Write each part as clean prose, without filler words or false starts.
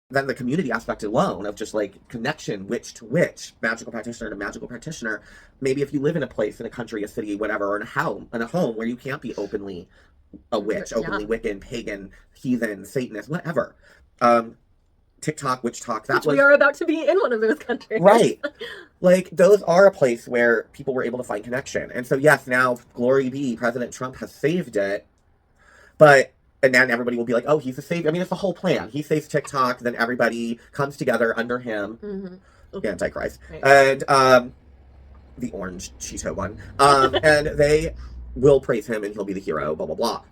then the community aspect alone of just like connection, witch to witch, magical practitioner to magical practitioner. Maybe if you live in a place, in a country, a city, whatever, or in a home where you can't be openly a witch, Yeah. openly Wiccan, pagan, heathen, Satanist, whatever. Um, TikTok, witchtok, that Which was we are about to be in one of those countries. right. Like those are a place where people were able to find connection. And so yes, now glory be, President Trump has saved it, but and then everybody will be like, oh, he's a savior. I mean, it's the whole plan. He saves TikTok, then everybody comes together under him, Antichrist, Right. and the orange Cheeto one, and they will praise him, and he'll be the hero. Blah blah blah.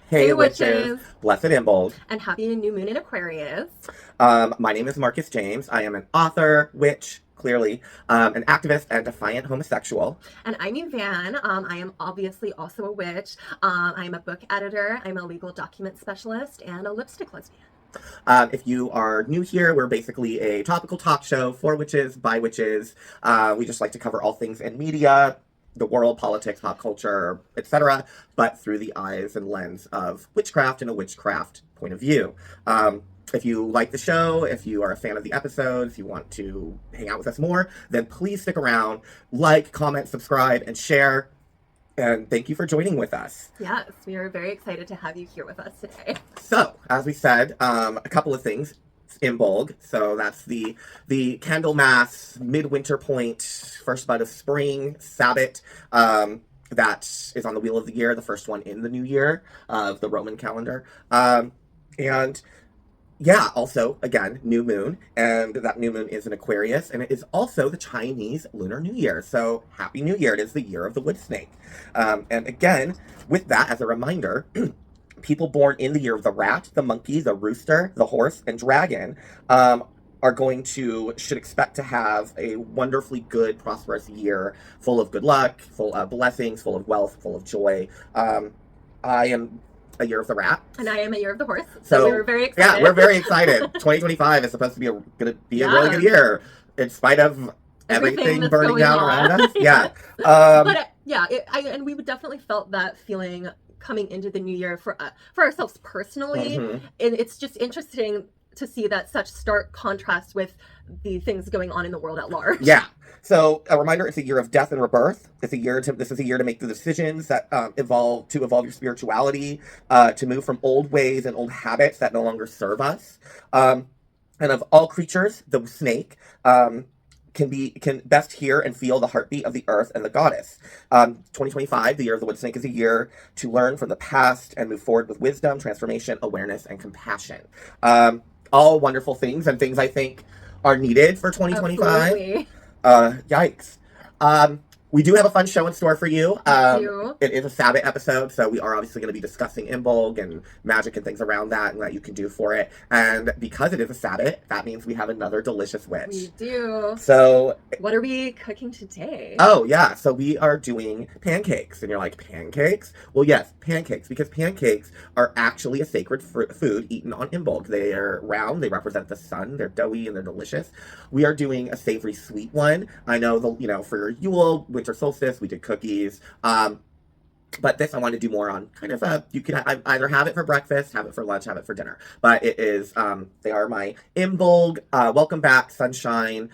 Hey, Hey, witches. witches. Blessed Imbolc. And happy new moon in Aquarius. My name is Marcus James. I am an author, witch, clearly, an activist, and defiant homosexual. And I'm Evan. I am obviously also a witch. I'm a book editor. I'm a legal document specialist and a lipstick lesbian. If you are new here, we're basically a topical talk show for witches, by witches. We just like to cover all things in media, the world, politics, pop culture, etc., but through the eyes and lens of witchcraft and a witchcraft point of view. If you like the show, if you are a fan of the episodes, if you want to hang out with us more, then please stick around, like, comment, subscribe, and share. And thank you for joining with us. Yes, we are very excited to have you here with us today. So, as we said, a couple of things. Imbolc, so that's the candlemass midwinter point, first bud of spring Sabbath. That is on the wheel of the year, the first one in the new year of the Roman calendar. And yeah, also again, new moon, and that new moon is in Aquarius, and it is also the Chinese Lunar New Year. So happy New Year! It is the year of the wood snake. And again, with that as a reminder. People born in the year of the rat, the monkey, the rooster, the horse, and dragon should expect to have a wonderfully good, prosperous year, full of good luck, full of blessings, full of wealth, full of joy. I am a year of the rat. And I am a year of the horse. So we were very excited. Yeah, we're very excited. 2025 is supposed to be going to be a really good year, in spite of everything burning down around us. Yeah. But yeah, and we definitely felt that feeling coming into the new year for ourselves personally. And it's just interesting to see that such stark contrast with the things going on in the world at large. Yeah. So a reminder, it's a year of death and rebirth. This is a year to make the decisions that evolve your spirituality, to move from old ways and old habits that no longer serve us. And of all creatures, the snake, can best hear and feel the heartbeat of the earth and the goddess. 2025, the year of the wood snake, is a year to learn from the past and move forward with wisdom, transformation, awareness, and compassion. All wonderful things, and things I think are needed for 2025. Absolutely. Yikes. We do have a fun show in store for you. It is a Sabbath episode, so we are obviously going to be discussing Imbolc and magic and things around that and that you can do for it. And because it is a Sabbath, that means we have another delicious witch. We do. So, what are we cooking today? Oh, yeah. So we are doing pancakes. And you're like, pancakes? Well, yes, pancakes, because pancakes are actually a sacred food eaten on Imbolc. They are round, they represent the sun, they're doughy, and they're delicious. We are doing a savory sweet one. I know, for Yule, winter solstice, we did cookies. But this I want to do more on kind of you can either have it for breakfast, have it for lunch, have it for dinner. But it is, they are my Imbolc, welcome back, sunshine,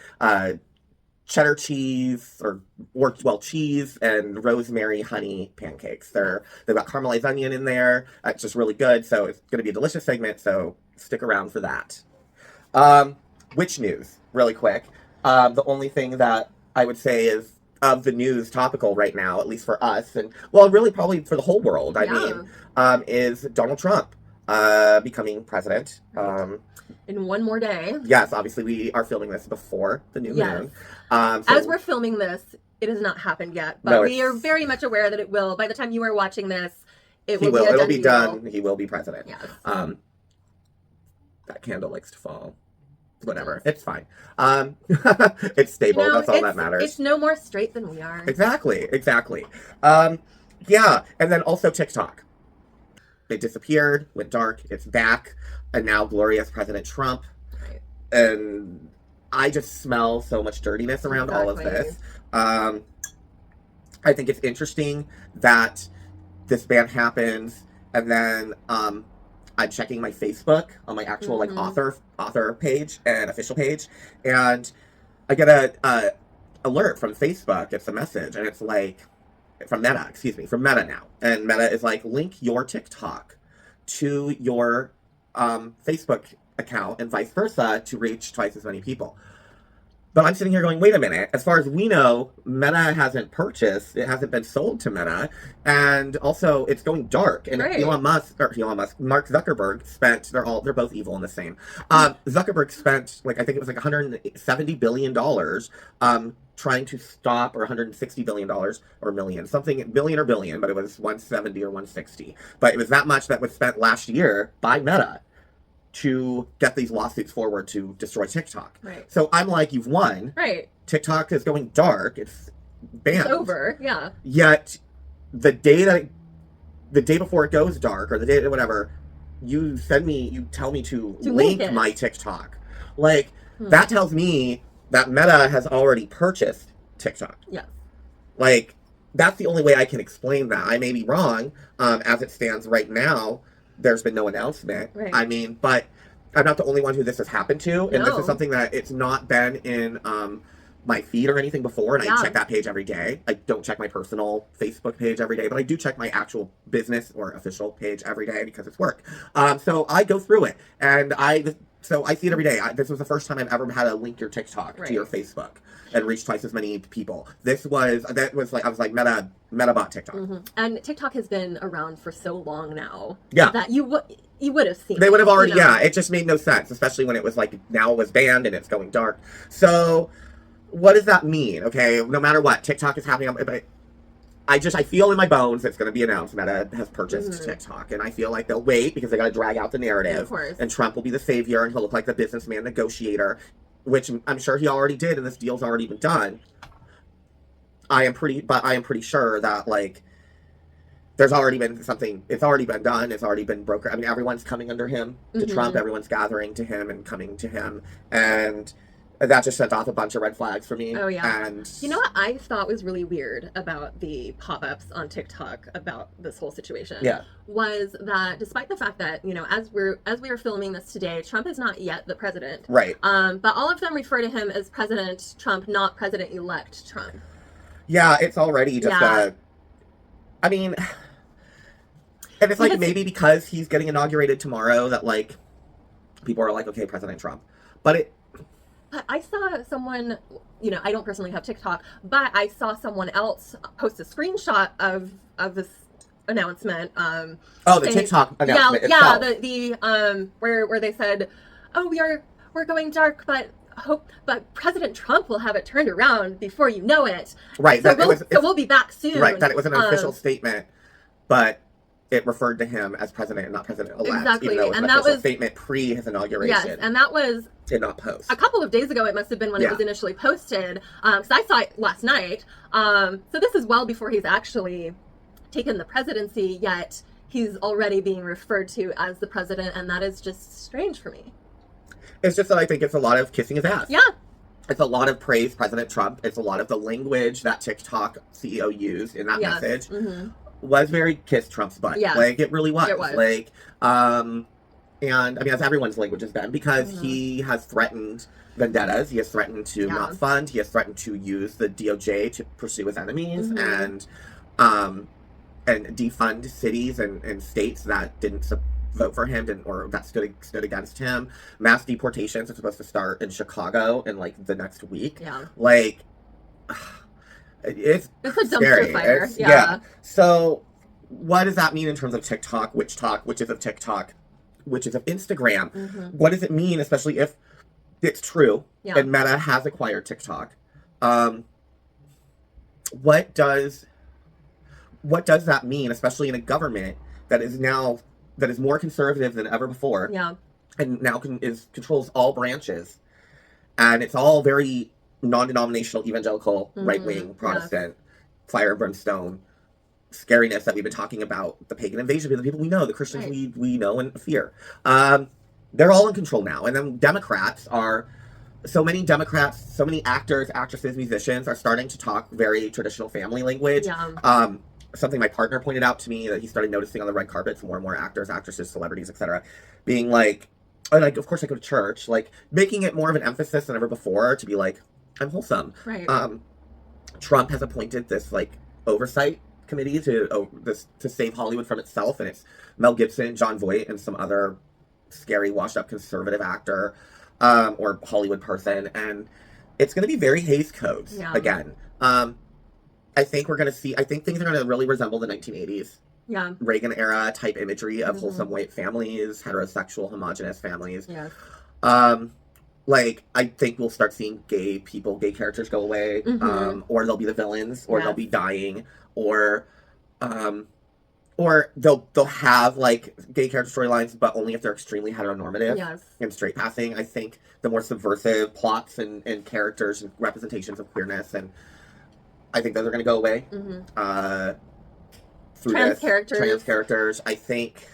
cheddar cheese or well, cheese and rosemary honey pancakes. They've got caramelized onion in there. It's just really good. So it's going to be a delicious segment. So stick around for that. Witch news, really quick. The only thing that I would say is of the news topical right now, at least for us, and well, really probably for the whole world, I mean, is Donald Trump becoming president. In one more day. Yes, obviously we are filming this before the new moon. So, as we're filming this, it has not happened yet, but we are very much aware that it will. By the time you are watching this, it'll be done. He will be president. Yes. That candle likes to fall. Whatever, it's fine. It's stable. That's all that matters. It's no more straight than we are. Exactly. Yeah, and then also TikTok. It disappeared, went dark. It's back, and now glorious President Trump. Right. And I just smell so much dirtiness around all of this. I think it's interesting that this ban happens, and then I'm checking my Facebook on my actual like author page and official page, and I get a alert from Facebook. It's a message, and it's like from Meta now, and Meta is like, link your TikTok to your Facebook account and vice versa to reach twice as many people. But I'm sitting here going, wait a minute. As far as we know, Meta hasn't purchased. It hasn't been sold to Meta. And also, it's going dark. And Mark Zuckerberg spent, they're both evil in the same. Zuckerberg spent, I think it was like $170 billion trying to stop, or $160 billion or million, something, billion or billion, but it was 170 or 160. But it was that much that was spent last year by Meta to get these lawsuits forward to destroy TikTok. Right. So I'm like, you've won. Right. TikTok is going dark. It's banned. It's over. Yeah. Yet the day before it goes dark, or the day whatever, you tell me to link my TikTok. That tells me that Meta has already purchased TikTok. Yes. That's the only way I can explain that. I may be wrong. As it stands right now, there's been no announcement. Right. I mean, but I'm not the only one who this has happened to. And this is something that it's not been in my feed or anything before. And I check that page every day. I don't check my personal Facebook page every day, but I do check my actual business or official page every day because it's work. So I go through it, and I see it every day. This was the first time I've ever had to link your TikTok to your Facebook and reach twice as many people. I was like, Meta bought TikTok. Mm-hmm. And TikTok has been around for so long now. Yeah. That you would have seen. They would have already, it just made no sense, especially when it was now it was banned and it's going dark. So what does that mean? Okay, no matter what, TikTok is happening, but I feel in my bones it's going to be announced Meta has purchased TikTok, and I feel like they'll wait because they got to drag out the narrative. Of course. And Trump will be the savior, and he'll look like the businessman negotiator, which I'm sure he already did, and this deal's already been done. I am pretty sure that there's already been something. It's already been done. It's already been brokered. I mean, everyone's coming under him to Trump. Everyone's gathering to him and coming to him, and that just sent off a bunch of red flags for me. Oh, yeah. And you know what I thought was really weird about the pop-ups on TikTok about this whole situation? Yeah. Was that despite the fact that, as we are filming this today, Trump is not yet the president. Right. But all of them refer to him as President Trump, not President-elect Trump. Yeah, it's already just I mean, and it's maybe because he's getting inaugurated tomorrow that people are okay, President Trump. But I saw someone, I don't personally have TikTok, but I saw someone else post a screenshot of this announcement. The TikTok announcement itself. The where they said, we're going dark, but President Trump will have it turned around before you know it. Right. So we'll be back soon. Right. That it was an official statement, but it referred to him as president and not president-elect. Exactly. Even though it was an official statement pre his inauguration. Yes, and that was did not post. A couple of days ago, it must have been when it was initially posted. So I saw it last night. So this is well before he's actually taken the presidency, yet he's already being referred to as the president, and that is just strange for me. It's just that I think it's a lot of kissing his ass. Yeah. It's a lot of praise President Trump. It's a lot of the language that TikTok CEO used in that message was very kiss Trump's butt. Yeah. It really was. It was. and I mean, as everyone's language has been, because he has threatened vendettas. He has threatened to not fund. He has threatened to use the DOJ to pursue his enemies and defund cities and states that didn't vote for him or that stood against him. Mass deportations are supposed to start in Chicago in like the next week. Yeah. Like, it's a scary. dumpster fire. Yeah. So what does that mean in terms of TikTok, witchtok, witches of TikTok, witches of Instagram? What does it mean, especially if it's true and Meta has acquired TikTok? What does that mean, especially in a government that is more conservative than ever before? Yeah. And now controls all branches, and it's all very non-denominational, evangelical, right-wing, Protestant, fire and brimstone scariness that we've been talking about, the pagan invasion, the people we know, the Christians we know and fear. They're all in control now. And then so many actors, actresses, musicians are starting to talk very traditional family language. Yeah. Something my partner pointed out to me that he started noticing on the red carpets, more and more actors, actresses, celebrities, etc., being like, of course I go to church, like making it more of an emphasis than ever before to be like, I'm wholesome. Right. Trump has appointed this like oversight committee to save Hollywood from itself, and it's Mel Gibson, John Voight, and some other scary, washed-up conservative actor or Hollywood person, and it's going to be very Hays Codes again. I think things are going to really resemble the 1980s. Yeah. Reagan era type imagery of wholesome white families, heterosexual, homogenous families. Yes. Like, I think we'll start seeing gay characters go away, or they'll be the villains, or they'll be dying, or they'll have like gay character storylines, but only if they're extremely heteronormative and straight passing. I think the more subversive plots and characters and representations of queerness, and I think those are going to go away. Through trans characters. I think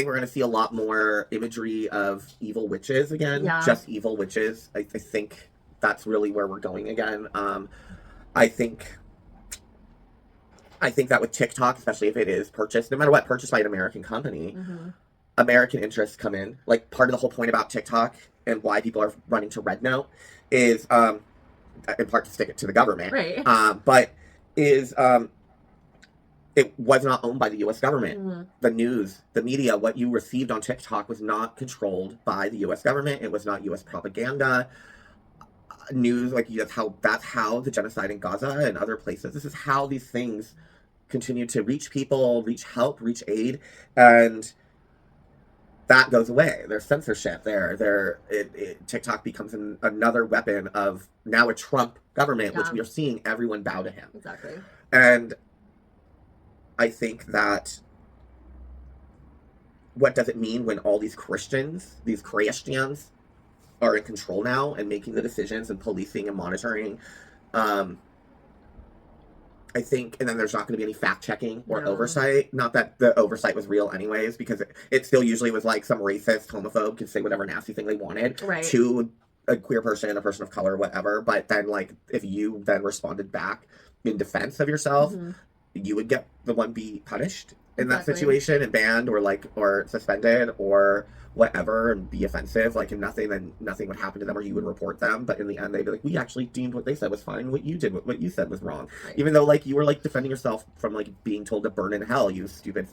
we're going to see a lot more imagery of evil witches again. Yeah. Just evil witches. I think that's really where we're going again. I think that with TikTok, especially if it is purchased, no matter what, purchased by an American company, American interests come in. Like, part of the whole point about TikTok and why people are running to Red Note is, in part to stick it to the government. Right. But it was not owned by the U.S. government. The news, the media, what you received on TikTok was not controlled by the U.S. government. It was not U.S. propaganda. News, like, that's how the genocide in Gaza and other places, this is how these things continue to reach people, reach help, reach aid, and that goes away. There's censorship there. TikTok becomes another weapon of now a Trump government, which we are seeing everyone bow to him. Exactly. And I think that what does it mean when all these Christians are in control now and making the decisions and policing and monitoring? I think, and then there's not going to be any fact-checking or oversight. Not that the oversight was real anyways, because it still usually was like some racist homophobe could say whatever nasty thing they wanted to a queer person, a person of color, whatever. But then, like, if you then responded back in defense of yourself, you would be punished in that situation and banned or suspended or whatever, and be offensive, like, and nothing would happen to them, or you would report them, but in the end they'd be like, we actually deemed what they said was fine, what you said was wrong, even though, like, you were like defending yourself from like being told to burn in hell, you stupid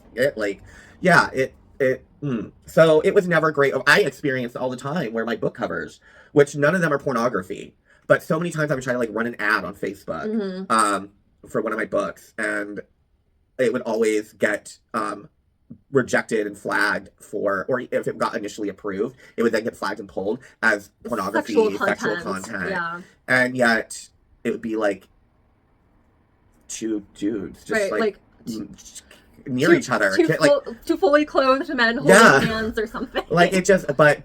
so it was never great. I experienced all the time where my book covers, which none of them are pornography, but so many times I would try to like run an ad on Facebook for one of my books, and it would always get rejected and flagged or if it got initially approved, it would then get flagged and pulled as pornography, sexual content. Yeah. And yet it would be like two dudes just near each other. Two fully clothed men holding hands or something. Like, but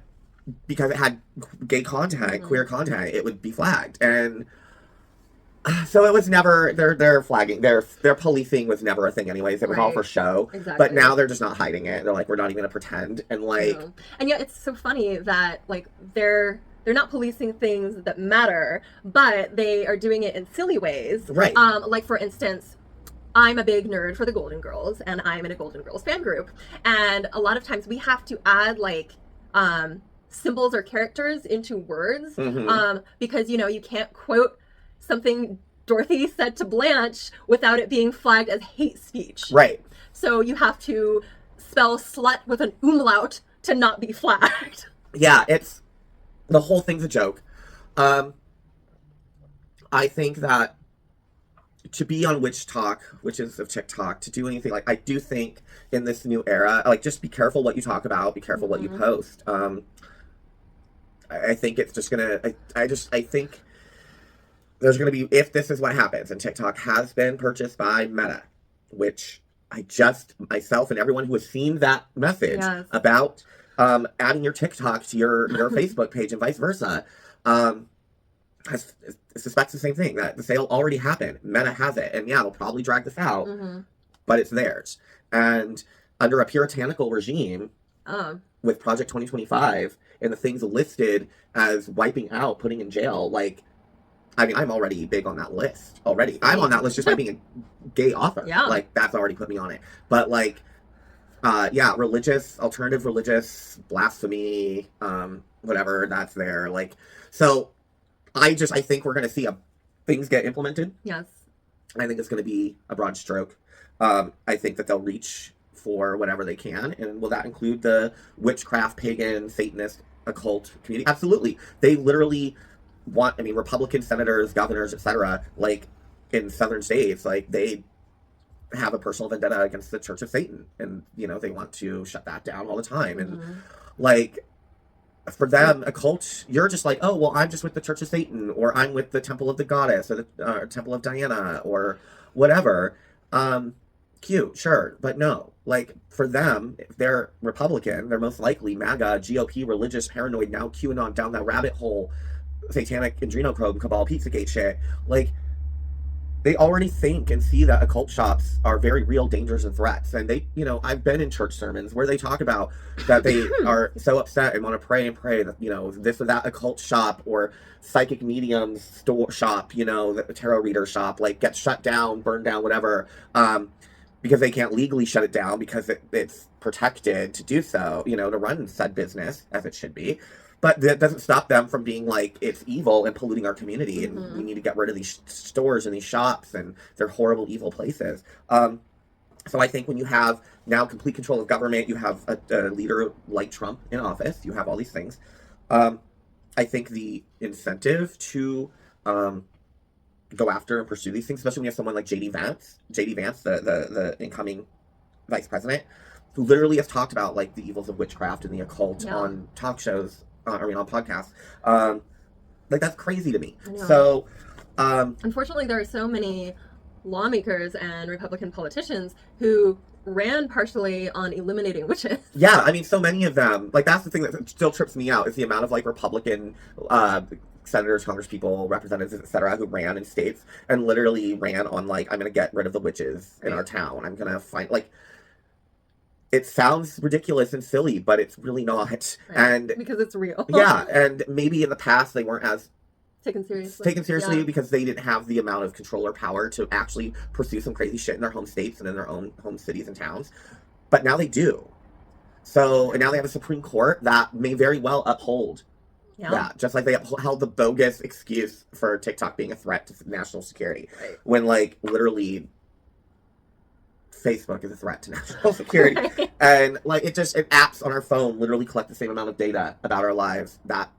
because it had gay content, queer content, it would be flagged. And so it was never, their flagging, their policing was never a thing anyways. It was all for show. Exactly. But now they're just not hiding it. They're like, we're not even going to pretend. And like... And yet it's so funny that like they're not policing things that matter, but they are doing it in silly ways. Right. Like, for instance, I'm a big nerd for the Golden Girls, and I'm in a Golden Girls fan group. And a lot of times we have to add like symbols or characters into words because you can't quote something Dorothy said to Blanche without it being flagged as hate speech. Right. So you have to spell slut with an umlaut to not be flagged. Yeah, the whole thing's a joke. I think that to be on witchtok, which is of TikTok, to do anything like, I do think in this new era, like, just be careful what you talk about, be careful what you post. I think it's just gonna, I think there's gonna be, if this is what happens, and TikTok has been purchased by Meta, which myself and everyone who has seen that message about adding your TikTok to your Facebook page and vice versa, suspects the same thing, that the sale already happened. Meta has it, and yeah, they'll probably drag this out, but it's theirs. And under a puritanical regime, with Project 2025 and the things listed as wiping out, putting in jail, like, I mean, I'm already big on that list already. I'm on that list just by being a gay author. Yeah. Like, that's already put me on it. But like, alternative religious, blasphemy, whatever, that's there. Like, so I think we're going to see things get implemented. Yes. I think it's going to be a broad stroke. I think that they'll reach for whatever they can. And will that include the witchcraft, pagan, Satanist, occult community? Absolutely. They literally Republican senators, governors, etc., like, in southern states, like, they have a personal vendetta against the Church of Satan. And, they want to shut that down all the time. And, like, for them, a cult, you're just like, oh, well, I'm just with the Church of Satan, or I'm with the Temple of the Goddess, or the Temple of Diana, or whatever. Cute, sure, but no. Like, for them, if they're Republican, they're most likely MAGA, GOP, religious, paranoid, now QAnon, down that rabbit hole, satanic adrenochrome, cabal, Pizzagate shit. Like, they already think and see that occult shops are very real dangers and threats. And they, I've been in church sermons where they talk about that they are so upset and want to pray that, this or that occult shop or psychic mediums shop, the tarot reader shop, like, gets shut down, burned down, whatever, because they can't legally shut it down because it's protected to do so, to run said business as it should be. But that doesn't stop them from being like, it's evil and polluting our community, and we need to get rid of these stores and these shops, and they're horrible, evil places. So I think when you have now complete control of government, you have a leader like Trump in office, you have all these things. I think the incentive to go after and pursue these things, especially when you have someone like J.D. Vance, the incoming vice president, who literally has talked about, like, the evils of witchcraft and the occult on talk shows, on podcasts. Like, that's crazy to me. So, unfortunately, there are so many lawmakers and Republican politicians who ran partially on eliminating witches. Yeah, I mean, so many of them. Like, that's the thing that still trips me out, is the amount of, like, Republican senators, congresspeople, representatives, etc., who ran in states and literally ran on, like, I'm going to get rid of the witches in our town. I'm going to find, like, it sounds ridiculous and silly, but it's really not. Right. And because it's real. Yeah, and maybe in the past they weren't as taken seriously because they didn't have the amount of control or power to actually pursue some crazy shit in their home states and in their own home cities and towns. But now they do. So, and now they have a Supreme Court that may very well uphold that, just like they upheld the bogus excuse for TikTok being a threat to national security. Right. When, like, literally Facebook is a threat to national security. Right. And, like, apps on our phone literally collect the same amount of data about our lives that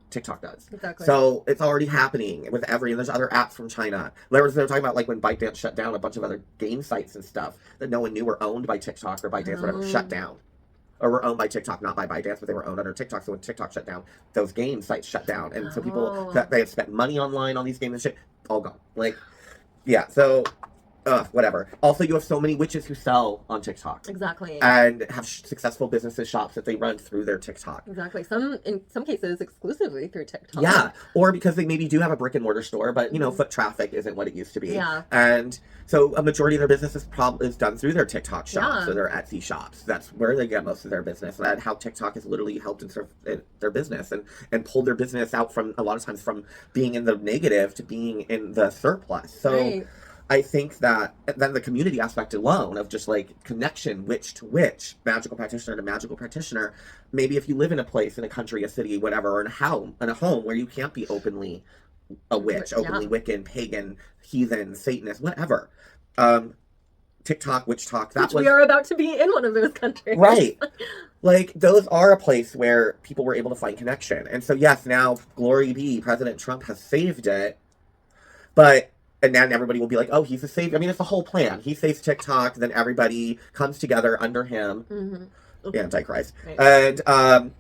TikTok does. Exactly. So it's already happening with and there's other apps from China. They were talking about, like, when ByteDance shut down a bunch of other game sites and stuff that no one knew were owned by TikTok or ByteDance, whatever, shut down. Or were owned by TikTok, not by ByteDance, but they were owned under TikTok. So when TikTok shut down, those game sites shut down. And so people that they had spent money online on these games and shit, all gone. Like, yeah, so whatever. Also, you have so many witches who sell on TikTok. Exactly. And have successful businesses, shops that they run through their TikTok. Exactly. In some cases, exclusively through TikTok. Yeah. Or because they maybe do have a brick and mortar store, but, foot traffic isn't what it used to be. Yeah. And so a majority of their business is done through their TikTok shops or their Etsy shops. That's where they get most of their business. And how TikTok has literally helped their business and pulled their business out from, a lot of times, from being in the negative to being in the surplus. So, I think that then the community aspect alone of just like connection, witch to witch, magical practitioner to magical practitioner. Maybe if you live in a place, in a country, a city, whatever, or in a home where you can't be openly a witch, openly Wiccan, pagan, heathen, Satanist, whatever. TikTok, witchtok, Which we are about to be in one of those countries. Right. Like, those are a place where people were able to find connection. And so, yes, now, glory be, President Trump has saved it. But, and then everybody will be like, oh, he's a savior. I mean, it's the whole plan. He saves TikTok, then everybody comes together under him. Mm-hmm. Antichrist. Right. And,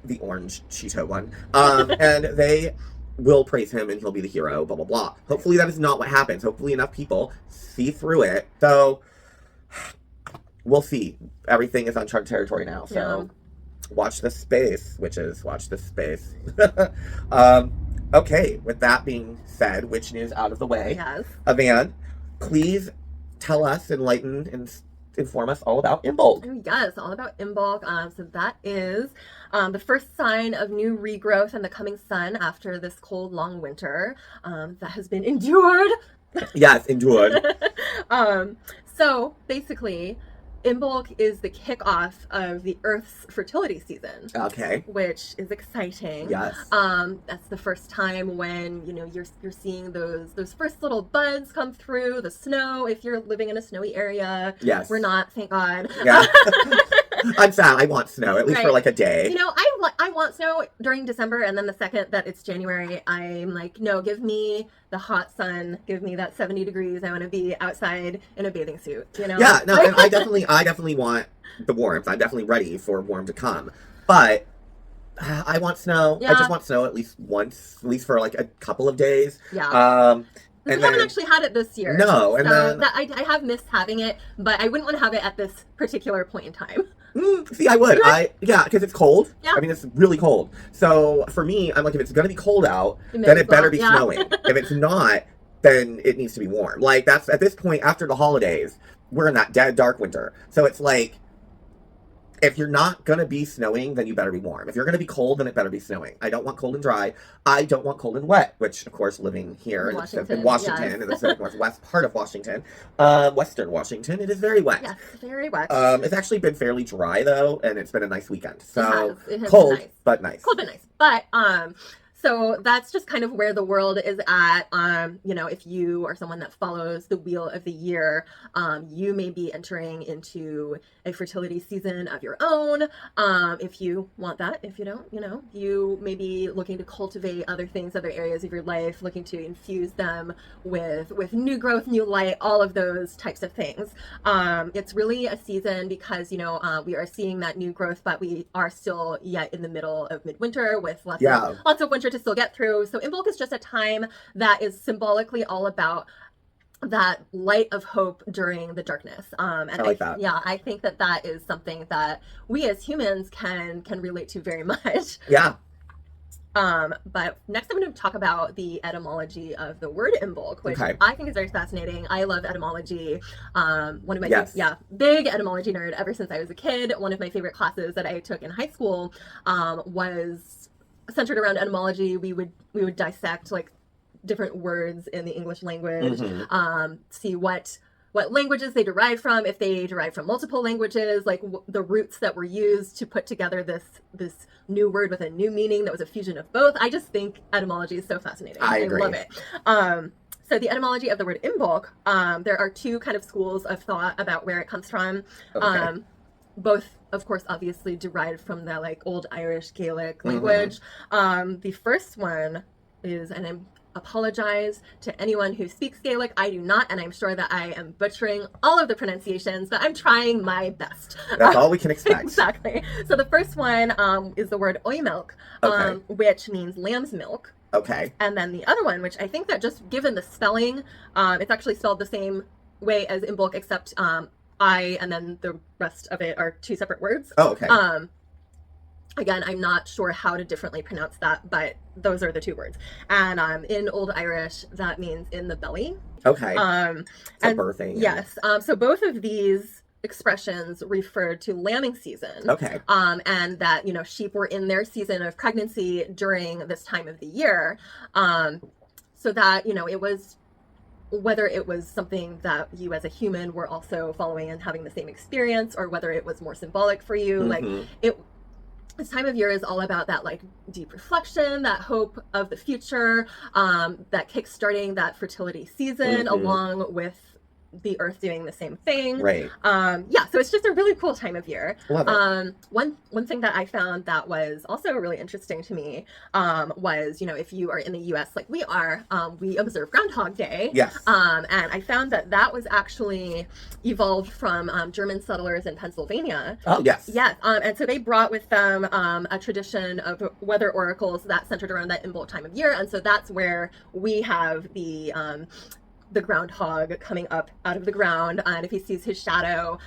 the orange Cheeto one. And they will praise him and he'll be the hero, blah, blah, blah. Hopefully that is not what happens. Hopefully enough people see through it. So, we'll see. Everything is uncharted territory now. So, watch this space, witches. Watch this space. Okay, with that being said, witch news out of the way. Yes. Avan, please tell us, enlighten, and inform us all about Imbolc. Yes, all about Imbolc. So that is the first sign of new regrowth and the coming sun after this cold, long winter that has been endured. Yes, endured. So basically, Imbolc is the kickoff of the Earth's fertility season. Okay. Which is exciting. Yes. That's the first time when, you know, you're seeing those first little buds come through, the snow, if you're living in a snowy area. Yes. We're not, thank God. Yeah. I'm sad. I want snow, at least for like a day. You know, I want snow during December, and then the second that it's January, I'm like, no, give me the hot sun, give me that 70 degrees. I want to be outside in a bathing suit, you know? Yeah, no, and I definitely want the warmth. I'm definitely ready for warm to come. But I want snow. Yeah. I just want snow at least once, at least for like a couple of days. Yeah. And we haven't actually had it this year. No, and so then I have missed having it, but I wouldn't want to have it at this particular point in time. See, I would. Because it's cold. Yeah. I mean, it's really cold. So for me, I'm like, if it's going to be cold out, then it better be snowing. If it's not, then it needs to be warm. Like, that's at this point after the holidays, we're in that dead dark winter. So it's like, if you're not going to be snowing, then you better be warm. If you're going to be cold, then it better be snowing. I don't want cold and dry. I don't want cold and wet, which, of course, living here in Washington, yes. In the Pacific Northwest part of Washington, Western Washington, it is very wet. Yes, very wet. It's actually been fairly dry, though, and it's been a nice weekend. So, it has cold, nice. But nice. Cold but nice. But, so that's just kind of where the world is at. You know, if you are someone that follows the wheel of the year, you may be entering into a fertility season of your own. If you want that, if you don't, you know, you may be looking to cultivate other things, other areas of your life, looking to infuse them with new growth, new light, all of those types of things. It's really a season because, you know, we are seeing that new growth, but we are still yet in the middle of midwinter with lots of winter to still get through. So Imbolc is just a time that is symbolically all about that light of hope during the darkness. And I like that. Yeah, I think that is something that we as humans can relate to very much. Yeah. But next I'm going to talk about the etymology of the word Imbolc, which I think is very fascinating. I love etymology. One of my big etymology nerd ever since I was a kid. One of my favorite classes that I took in high school was centered around etymology. We would dissect like different words in the English language, see what languages they derive from, if they derive from multiple languages, like the roots that were used to put together this new word with a new meaning that was a fusion of both. I just think etymology is so fascinating. I agree. Love it. So the etymology of the word Imbolc, there are two kind of schools of thought about where it comes from. Both, of course, obviously derived from the like old Irish Gaelic language. The first one is, and I apologize to anyone who speaks Gaelic. I do not, and I'm sure that I am butchering all of the pronunciations, but I'm trying my best. That's all we can expect. Exactly. So the first one is the word oimilk, which means lamb's milk. Okay. And then the other one, which I think that just given the spelling, it's actually spelled the same way as Imbolc, except I and then the rest of it are two separate words. Oh, okay. Again, I'm not sure how to differently pronounce that, but those are the two words. And in Old Irish, that means in the belly. Okay. So birthing. Yes. So both of these expressions refer to lambing season. Okay. And that, you know, sheep were in their season of pregnancy during this time of the year. So that, you know, it was whether it was something that you as a human were also following and having the same experience, or whether it was more symbolic for you. Like this time of year is all about that like deep reflection, that hope of the future, that kickstarting that fertility season along with the earth doing the same thing. Right. Yeah, so it's just a really cool time of year. Love it. One thing that I found that was also really interesting to me was, you know, if you are in the US like we are, we observe Groundhog Day. Yes. And I found that that was actually evolved from German settlers in Pennsylvania. Oh, yes. Yes. And so they brought with them a tradition of weather oracles that centered around that Imbolc time of year. And so that's where we have the groundhog coming up out of the ground, and if he sees his shadow,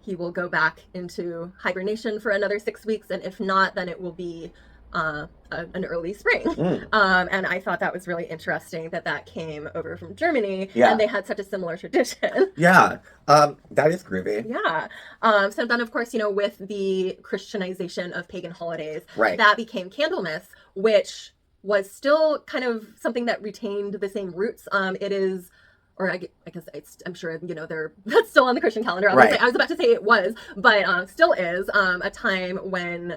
he will go back into hibernation for another 6 weeks, and if not, then it will be an early spring. And I thought that was really interesting that came over from Germany, and they had such a similar tradition. Yeah, that is groovy. Yeah. So then, of course, you know, with the Christianization of pagan holidays, that became Candlemas, which was still kind of something that retained the same roots. It is, or I guess I'm sure, you know, that's still on the Christian calendar. I was about to say it was, but still is a time when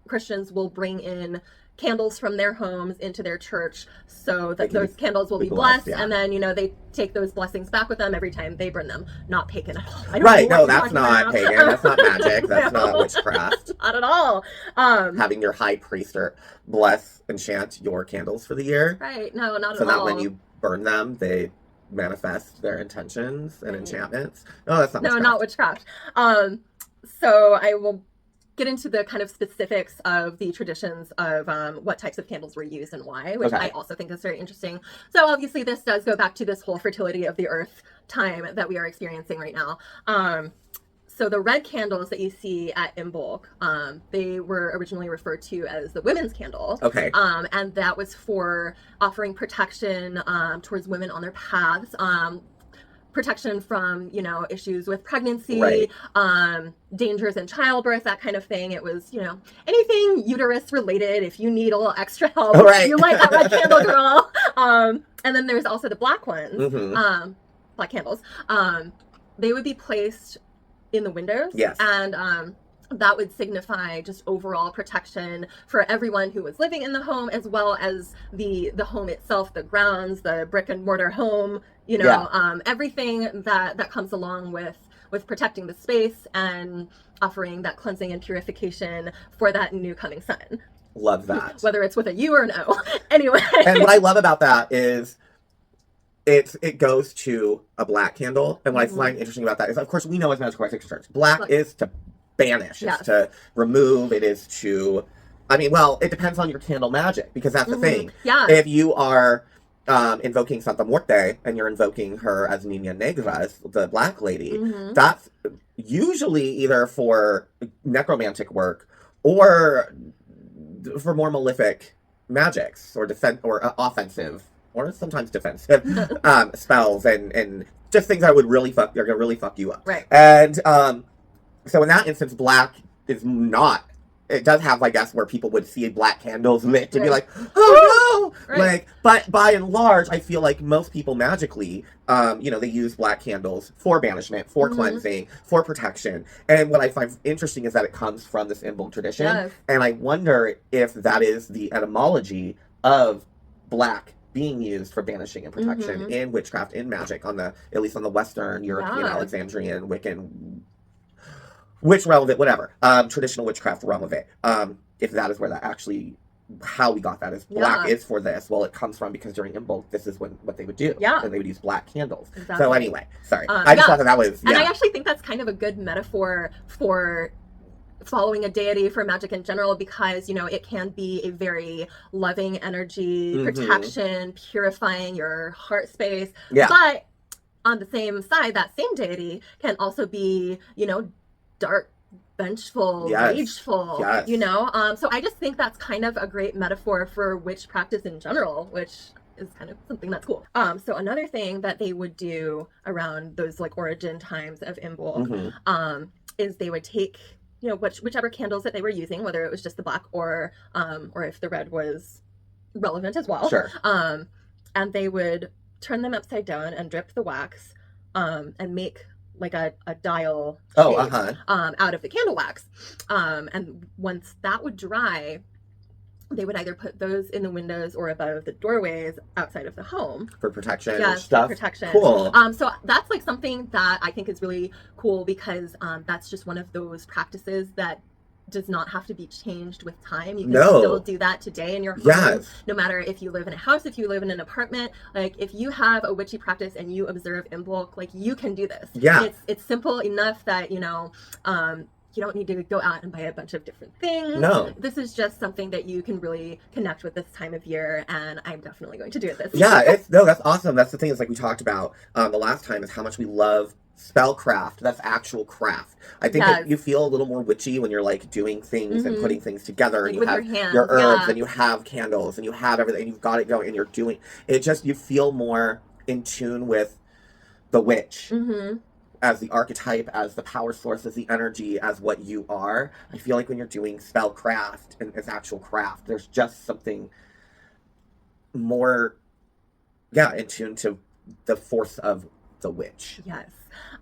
Christians will bring in candles from their homes into their church so that those candles will be blessed, and then, you know, they take those blessings back with them every time they burn them. Not pagan at all. Right, no, that's not pagan. That's not magic. That's not witchcraft. Not at all. Having your high priest or bless, enchant your candles for the year. Right, no, not at all. So that when you burn them, they manifest their intentions and enchantments. No, that's not witchcraft. No, not witchcraft. So I will get into the kind of specifics of the traditions of what types of candles were used and why, which I also think is very interesting. So obviously this does go back to this whole fertility of the earth time that we are experiencing right now. So the red candles that you see at Imbolc, they were originally referred to as the women's candle. Okay. And that was for offering protection towards women on their paths. Protection from, you know, issues with pregnancy, dangers in childbirth, that kind of thing. It was, you know, anything uterus related. If you need a little extra help, you light that red candle, girl. And then there's also the black ones, black candles. They would be placed in the windows, and that would signify just overall protection for everyone who was living in the home, as well as the home itself, the grounds, the brick and mortar home, you know, everything that comes along with protecting the space and offering that cleansing and purification for that new coming sun. Love that. Whether it's with a U or an O. Anyway. And what I love about that is it goes to a black candle. And what I find interesting about that is, of course, we know as magical practitioners, black is to banish, it's to remove, it is to, I mean, well, it depends on your candle magic, because that's the thing. Yeah. If you are invoking Santa Muerte and you're invoking her as Niña Negra, the black lady, that's usually either for necromantic work or for more malefic magics or offensive or sometimes defensive spells and just things that would really fuck you up. Right. And so in that instance, black is not. It does have, I guess, where people would see black candles lit to be like, oh no! Like, but by and large, I feel like most people magically, you know, they use black candles for banishment, for cleansing, for protection. And what I find interesting is that it comes from this Imbolc tradition. And I wonder if that is the etymology of black being used for banishing and protection in witchcraft, in magic, at least on the Western European, Alexandrian, Wiccan, witch realm of it, whatever, traditional witchcraft realm of it. If that is where that actually, how we got that is black is for this. Well, it comes from because during Imbolc, this is what they would do. Yeah. And they would use black candles. Exactly. So anyway, sorry. I just thought that was, And I actually think that's kind of a good metaphor for following a deity for magic in general, because, you know, it can be a very loving energy, protection, purifying your heart space. Yeah. But on the same side, that same deity can also be, you know, dark, vengeful, rageful, you know? So I just think that's kind of a great metaphor for witch practice in general, which is kind of something that's cool. So another thing that they would do around those like origin times of Imbolc is they would take, you know, whichever candles that they were using, whether it was just the black or if the red was relevant as well. Sure. And they would turn them upside down and drip the wax, and make like a dial Oh, shape, out of the candle wax. And once that would dry, they would either put those in the windows or above the doorways outside of the home for protection. Yes, and stuff. for protection. Cool. So that's like something that I think is really cool, because that's just one of those practices that does not have to be changed with time. You can still do that today in your home. Yes. No matter if you live in a house, if you live in an apartment, like if you have a witchy practice and you observe Imbolc, like you can do this. Yeah. It's simple enough that, you know, you don't need to go out and buy a bunch of different things. No. This is just something that you can really connect with this time of year, and I'm definitely going to do it this year. Yeah, that's awesome. That's the thing, is like we talked about the last time, is how much we love spell craft. That's actual craft. I think that you feel a little more witchy when you're like doing things and putting things together, like and you with have your hands, your herbs and you have candles and you have everything, and you've got it going and you're doing it. Just, you feel more in tune with the witch. As the archetype, as the power source, as the energy, as what you are. I feel like when you're doing spell craft and as actual craft, there's just something more, in tune to the force of the witch. Yes.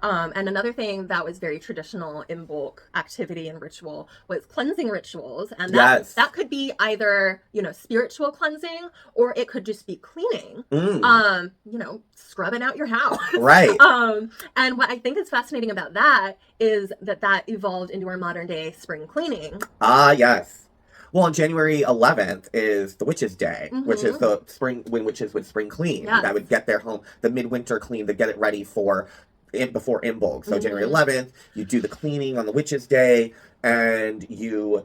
And another thing that was very traditional Imbolc activity and ritual was cleansing rituals. And that could be either, you know, spiritual cleansing, or it could just be cleaning, you know, scrubbing out your house. Right. And what I think is fascinating about that is that evolved into our modern day spring cleaning. Ah, yes. Well, on January 11th is the Witches' Day, which is the spring, when witches would spring clean. Yes. That would get their home, the midwinter clean, to get it ready for before Imbolc. So January 11th, you do the cleaning on the Witches' Day, and you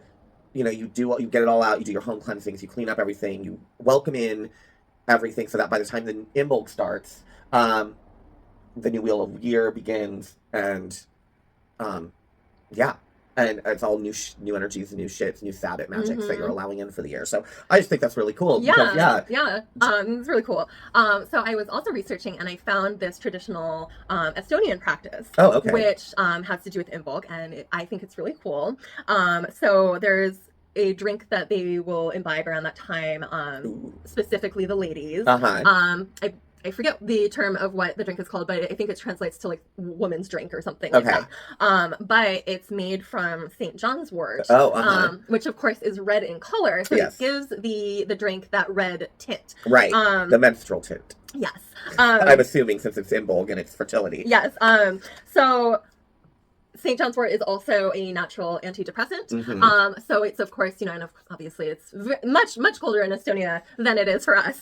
get it all out. You do your home cleansings, you clean up everything, you welcome in everything, so that by the time the Imbolc starts, the new wheel of year begins, and and it's all new energies, new shits, new Sabbath magics that you're allowing in for the year. So I just think that's really cool. It's really cool. So I was also researching, and I found this traditional Estonian practice, which has to do with Imbolc, and I think it's really cool. So there's a drink that they will imbibe around that time, specifically the ladies. I forget the term of what the drink is called, but I think it translates to like woman's drink or something like that. But it's made from St. John's wort, which of course is red in color. So it gives the drink that red tint. Right. The menstrual tint. Yes. I'm assuming, since it's Imbolc and it's fertility. Yes. So St. John's wort is also a natural antidepressant. So it's, of course, you know, and obviously it's much colder in Estonia than it is for us.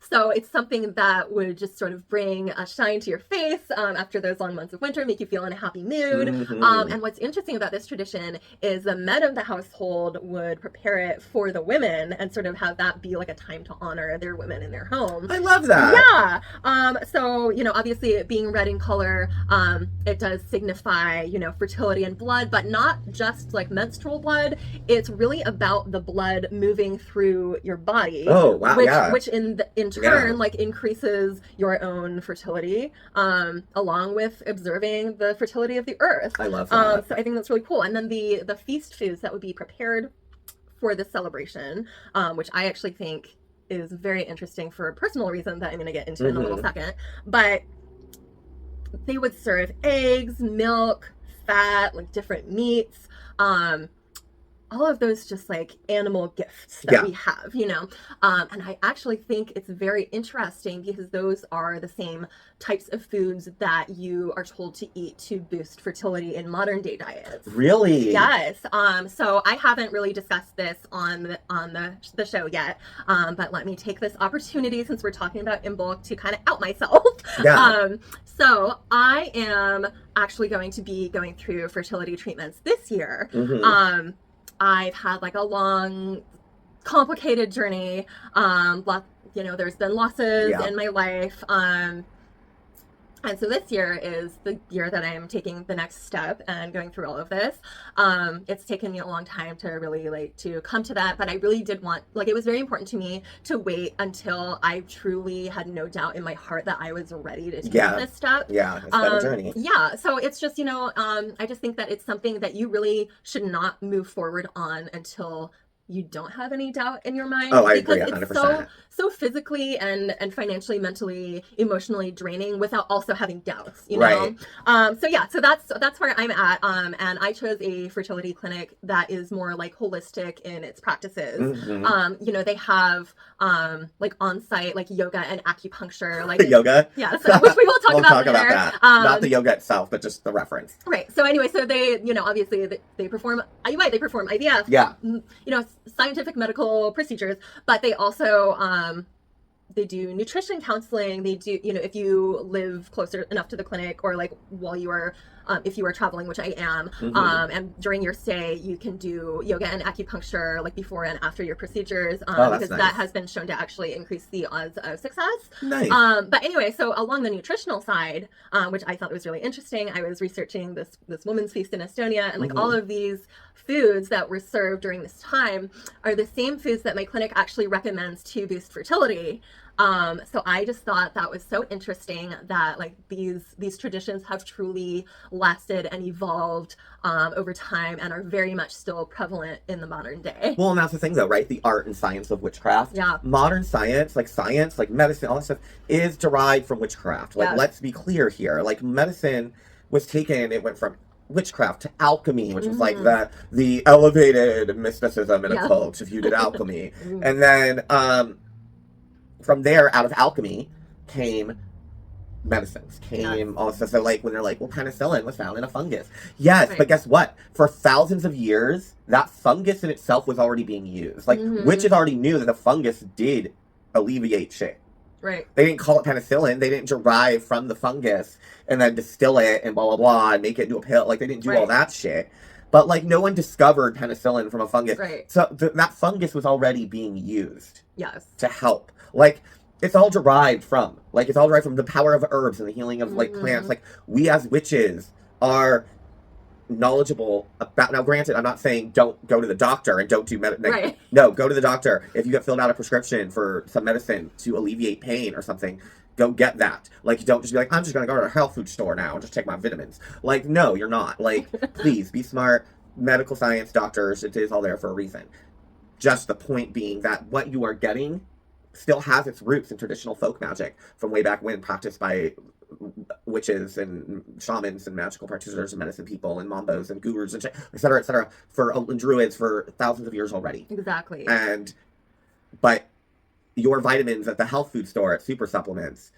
So it's something that would just sort of bring a shine to your face after those long months of winter, make you feel in a happy mood. And what's interesting about this tradition is the men of the household would prepare it for the women and sort of have that be like a time to honor their women in their home. I love that. So, you know, obviously it being red in color, it does signify, you know, fertility and blood, but not just like menstrual blood. It's really about the blood moving through your body. Which in turn like increases your own fertility, along with observing the fertility of the earth. I love that. So I think that's really cool. And then the feast foods that would be prepared for this celebration, which I actually think is very interesting for a personal reason that I'm going to get into in a little second. But they would serve eggs, milk, fat, like different meats, all of those just like animal gifts that we have, you know. And I actually think it's very interesting because those are the same types of foods that you are told to eat to boost fertility in modern day diets. Really? Yes. So I haven't really discussed this on the show yet, but let me take this opportunity, since we're talking about Imbolc, to kind of out myself. So I am actually going to be going through fertility treatments this year. I've had like a long, complicated journey. You know, there's been losses in my life. And so this year is the year that I'm taking the next step and going through all of this. It's taken me a long time to really like to come to that, but I really did want, like, it was very important to me to wait until I truly had no doubt in my heart that I was ready to take this step. It's been a journey. So it's just, you know, I just think that it's something that you really should not move forward on until you don't have any doubt in your mind. Oh, I because agree 100%. it's so physically and financially, mentally, emotionally draining without also having doubts, you know? Right. So that's where I'm at. And I chose a fertility clinic that is more like holistic in its practices. You know, they have like on-site like yoga and acupuncture, like yoga. Yes, which we will talk we'll about talk later. about that. Not the yoga itself, but just the reference. Right. So anyway, so they, you know, obviously they perform IUI, they perform IVF. Yeah. You know, scientific medical procedures, but they also they do nutrition counseling. They do, you know, if you live closer enough to the clinic, or like while you are, if you are traveling, which I am, and during your stay, you can do yoga and acupuncture like before and after your procedures, because that has been shown to actually increase the odds of success. Nice. But anyway, so along the nutritional side, which I thought was really interesting, I was researching this woman's feast in Estonia, and like all of these foods that were served during this time are the same foods that my clinic actually recommends to boost fertility. So I just thought that was so interesting that like these traditions have truly lasted and evolved over time and are very much still prevalent in the modern day. Well, and that's the thing though, right? The art and science of witchcraft. Yeah. Modern science, like medicine, all that stuff is derived from witchcraft. Like, let's be clear here. Like, medicine was taken, it went from witchcraft to alchemy, which was like the elevated mysticism in a cult if you did alchemy. And then from there, out of alchemy came medicines, came also, so like when they're like, well, penicillin was found in a fungus. Yes, but guess what? For thousands of years, that fungus in itself was already being used. Like, witches already knew that the fungus did alleviate shit. Right. They didn't call it penicillin. They didn't derive from the fungus and then distill it and blah, blah, blah, and make it into a pill. Like, they didn't do all that shit. But, like, no one discovered penicillin from a fungus. Right. So that fungus was already being used. Yes. To help. Like, it's all derived from. Like, it's all derived from the power of herbs and the healing of, like, plants. Like, we as witches are knowledgeable about, now granted, I'm not saying don't go to the doctor and don't do medicine. No, go to the doctor. If you get filled out a prescription for some medicine to alleviate pain or something, go get that. Like, you don't just be like, I'm just gonna go to a health food store now and just take my vitamins. Like, no, you're not. Like, please be smart. Medical science, doctors, it is all there for a reason. Just the point being that what you are getting still has its roots in traditional folk magic from way back when, practiced by witches and shamans and magical practitioners and medicine people and mambos and gurus and et cetera, and druids for thousands of years already. Exactly. But your vitamins at the health food store at Super Supplements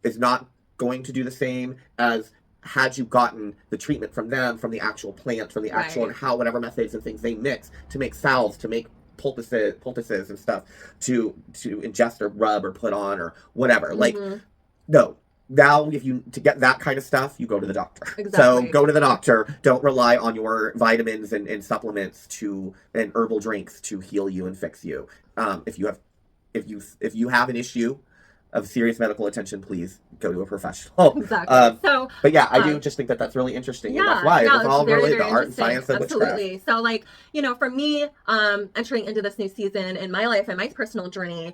is not going to do the same as had you gotten the treatment from them, from the actual plant, from the actual and how whatever methods and things they mix to make salves, to make poultices and stuff to ingest or rub or put on or whatever. Like, no. Now, to get that kind of stuff, you go to the doctor. Exactly. So go to the doctor. Don't rely on your vitamins and supplements and herbal drinks to heal you and fix you. If you have an issue of serious medical attention, please go to a professional. Exactly. But yeah, I do just think that that's really interesting. And that's why it's all related to art and science of witchcraft. Absolutely. So, like, you know, for me, entering into this new season in my life and my personal journey,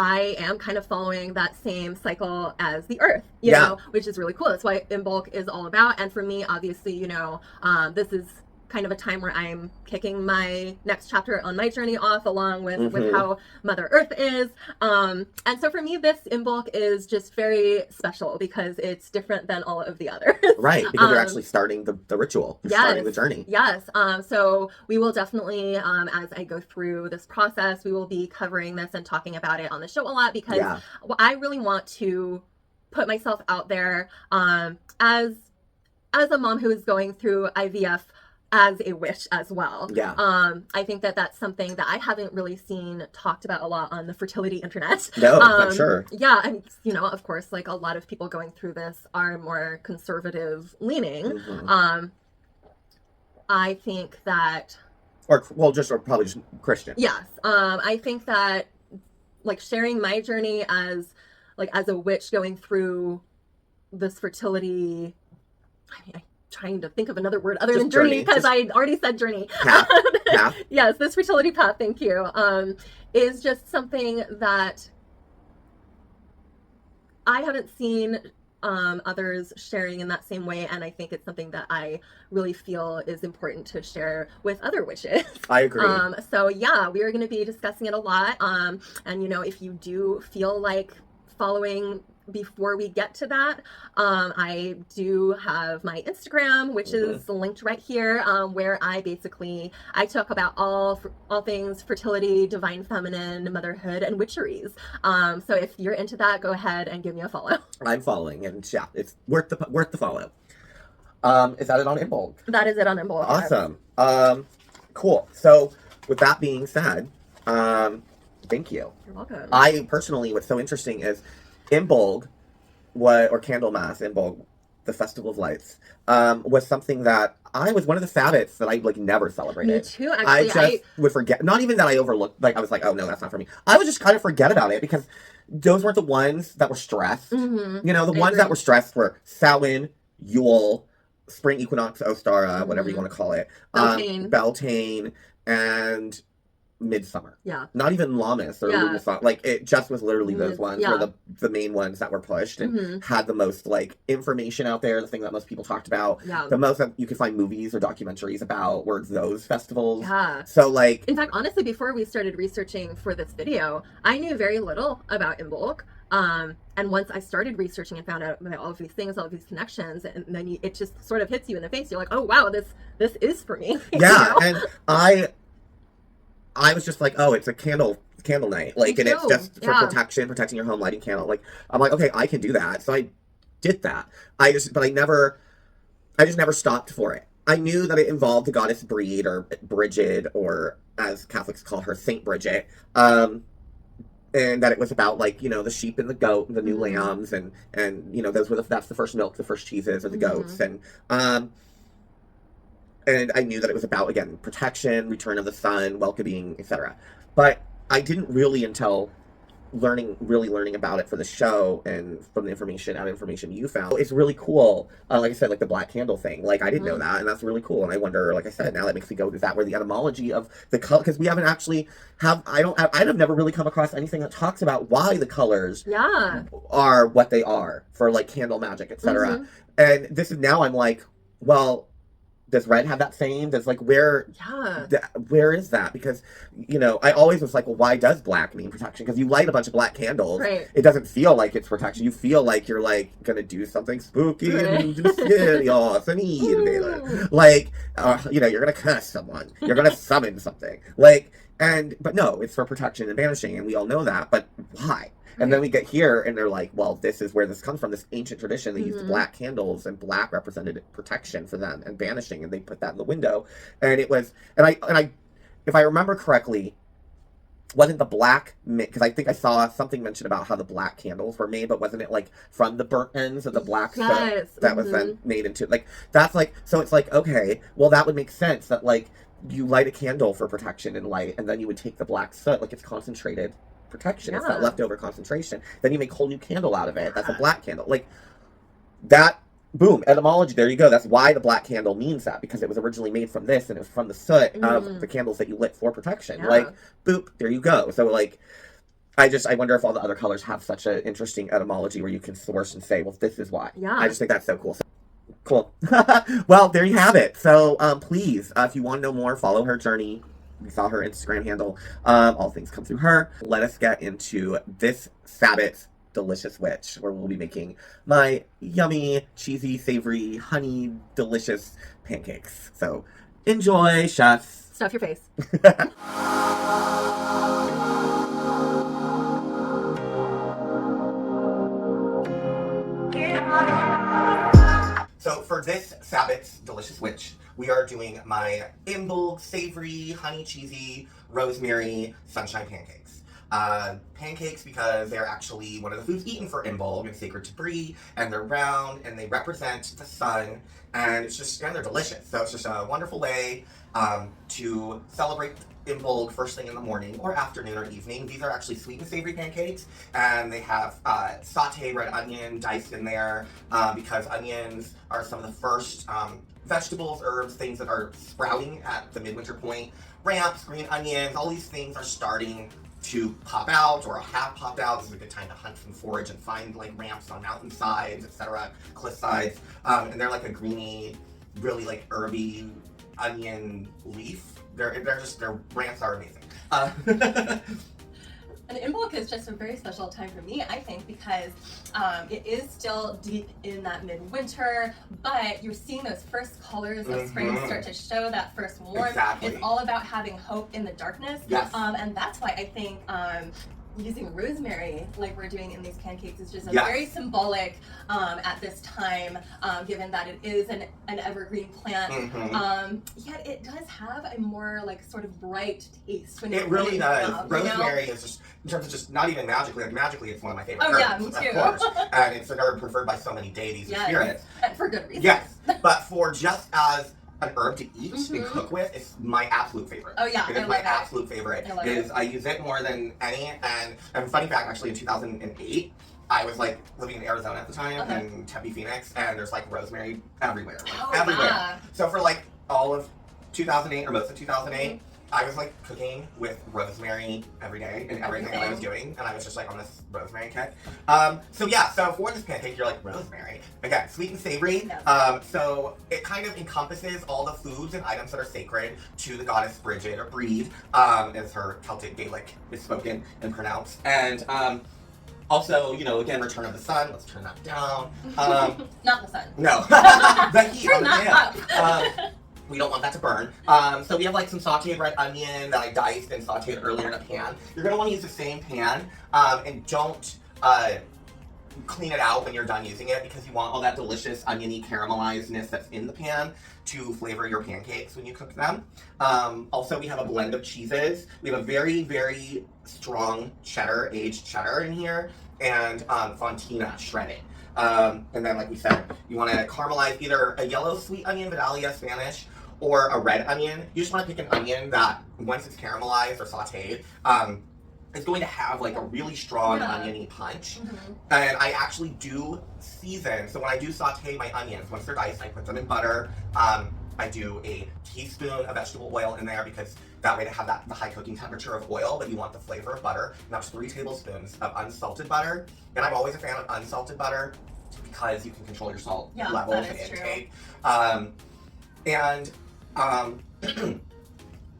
I am kind of following that same cycle as the earth, you know, which is really cool. That's what Imbolc is all about. And for me, obviously, you know, this is kind of a time where I'm kicking my next chapter on my journey off, along with how Mother Earth is. And so for me, this Imbolc is just very special because it's different than all of the others. Right, because you're actually starting the ritual. You're starting the journey. Yes. So we will definitely, as I go through this process, we will be covering this and talking about it on the show a lot because I really want to put myself out there as a mom who is going through IVF as a witch as well. Yeah. I think that that's something that I haven't really seen talked about a lot on the fertility internet. No, for sure. Yeah, and you know, of course, like a lot of people going through this are more conservative leaning. I think that, or probably just Christian. Yes. I think that like sharing my journey as a witch going through this fertility, trying to think of another word other than journey because I already said journey. Path. Yes, this fertility path, thank you, is just something that I haven't seen others sharing in that same way, and I think it's something that I really feel is important to share with other witches. I agree. So yeah, we are going to be discussing it a lot. And you know, if you do feel like following before we get to that, I do have my Instagram, which is linked right here, where I talk about all things fertility, divine feminine, motherhood, and witcheries. So if you're into that, go ahead and give me a follow. I'm following, and yeah, it's worth the follow. Is that it on Imbolc? That is it on Imbolc. Awesome. Cool. So with that being said, thank you. You're welcome. I personally, what's so interesting is Imbolc, or candlemass, Imbolc, the Festival of Lights, was something that I was one of the Sabbats that I like never celebrated. Me too, actually. I just would forget. Not even that I overlooked. Like I was like, oh no, that's not for me. I would just kind of forget about it because those weren't the ones that were stressed. You know, the ones that were stressed were Samhain, Yule, Spring Equinox, Ostara, whatever you want to call it, Beltane, and Midsummer. Yeah. Not even Lammas or Lunasan. Like, it just was literally those ones were the main ones that were pushed and had the most, like, information out there, the thing that most people talked about. Yeah. The most that you could find movies or documentaries about were those festivals. Yeah. So, like... In fact, honestly, before we started researching for this video, I knew very little about Imbolc. And once I started researching and found out about all of these things, all of these connections, and then it just sort of hits you in the face. You're like, oh, wow, this is for me. Yeah, you know? And I was just like, oh, it's a candle night. Like, and it's just for protection, protecting your home, lighting candle. Like, I'm like, okay, I can do that. So I did that. I just never stopped for it. I knew that it involved the goddess Brigid, or Brigid, or as Catholics call her, Saint Bridget. And that it was about, like, you know, the sheep and the goat and the new lambs, and you know, that's the first milk, the first cheeses, or the goats. And I knew that it was about, again, protection, return of the sun, welcoming, etc. But I didn't really, until really learning about it for the show and from the information you found. It's really cool. Like I said, like the black candle thing. Like, I didn't know that, and that's really cool. And I wonder, like I said, now that makes me go, is that where the etymology of the color? Because we haven't actually I've never really come across anything that talks about why the colors are what they are for, like, candle magic, etc. And this is now I'm like, well, does red have that same? Does, like, where is that? Because, you know, I always was like, well, why does black mean protection? Because you light a bunch of black candles. Right. It doesn't feel like it's protection. You feel like you're, like, gonna do something spooky and mysterious and evil. Like, you know, you're gonna curse someone. You're gonna summon something. Like, but no, it's for protection and banishing, and we all know that. But why? And then we get here, and they're like, well, this is where this comes from, this ancient tradition. They used black candles, and black represented protection for them and banishing, and they put that in the window. And it was, and I, if I remember correctly, wasn't the black, because I think I saw something mentioned about how the black candles were made, but wasn't it, like, from the burnt ends of the black soot that was then made into, like, that's, like, so it's like, okay, well, that would make sense that, like, you light a candle for protection and light, and then you would take the black soot, like, it's concentrated protection. It's that leftover concentration. Then you make a whole new candle out of it. That's a black candle. Like, that, boom, etymology, there you go. That's why the black candle means that, because it was originally made from this, and it was from the soot of the candles that you lit for protection. Like, boop, there you go. So, like, I wonder if all the other colors have such an interesting etymology where you can source and say, well, this is why. I just think that's so cool. Cool. Well, there you have it. So, please, if you want to know more, follow her journey. We saw her Instagram handle. All things come through her. Let us get into this Sabbath's delicious witch, where we'll be making my yummy, cheesy, savory, honey, delicious pancakes. So enjoy, chefs. Stuff your face. So for this Sabbath's delicious witch, we are doing my Imbolc savory, honey cheesy, rosemary, sunshine pancakes. Pancakes because they're actually one of the foods eaten for Imbolc and sacred to Brie, and they're round and they represent the sun, and they're delicious. So it's just a wonderful way to celebrate Imbolc first thing in the morning or afternoon or evening. These are actually sweet and savory pancakes, and they have sauteed red onion diced in there because onions are some of the first vegetables, herbs, things that are sprouting at the midwinter point. Ramps, green onions, all these things are starting to pop out or have popped out. This is a good time to hunt and forage and find like ramps on mountainsides, etc., cliff sides. And they're like a greeny, really like herby onion leaf. Their ramps are amazing. And Imbolc is just a very special time for me, I think, because it is still deep in that midwinter, but you're seeing those first colors of spring start to show, that first warmth. Exactly. It's all about having hope in the darkness. Yes. And that's why I think using rosemary like we're doing in these pancakes is just a Yes. very symbolic at this time, given that it is an evergreen plant. Yet it does have a more like sort of bright taste when it really does. Up, Rosemary is just, in terms of just not even magically, like magically it's one of my favorite Oh herbs, yeah, me too. of course. And it's an herb preferred by so many deities and spirits. And for good reason. Yes, but for just as an herb to eat and cook with, it's my absolute favorite. Oh yeah, it is my absolute favorite. I use it more than any. And funny fact, actually, in 2008, I was like living in Arizona at the time, in Tempe, Phoenix, and there's like rosemary everywhere, everywhere. Yeah. So for like all of 2008 or most of 2008. I was like cooking with rosemary every day in everything that I was doing, and I was just like on this rosemary kick. So yeah, so for this pancake, you're like rosemary. Again, sweet and savory. So it kind of encompasses all the foods and items that are sacred to the goddess Brigid, or Breed, as her Celtic Gaelic is spoken and pronounced. And also, you know, again, return of the sun. Let's turn that down. Not the sun. No, the heat Turn on the that pan. Up. We don't want that to burn. So we have like some sauteed red onion that I diced and sauteed earlier in a pan. You're gonna wanna use the same pan, and don't clean it out when you're done using it, because you want all that delicious oniony caramelizedness that's in the pan to flavor your pancakes when you cook them. Also, we have a blend of cheeses. We have a very, very strong cheddar, aged cheddar in here, and fontina shredded. And then, like we said, you want to caramelize either a yellow sweet onion, Vidalia Spanish, or a red onion. You just want to pick an onion that, once it's caramelized or sauteed, is going to have like a really strong oniony punch. And I actually do season. So when I do saute my onions, once they're diced, I put them in butter. I do a teaspoon of vegetable oil in there, because that way they have the high cooking temperature of oil, but you want the flavor of butter. And that's 3 tablespoons of unsalted butter. And I'm always a fan of unsalted butter, because you can control your salt levels and intake.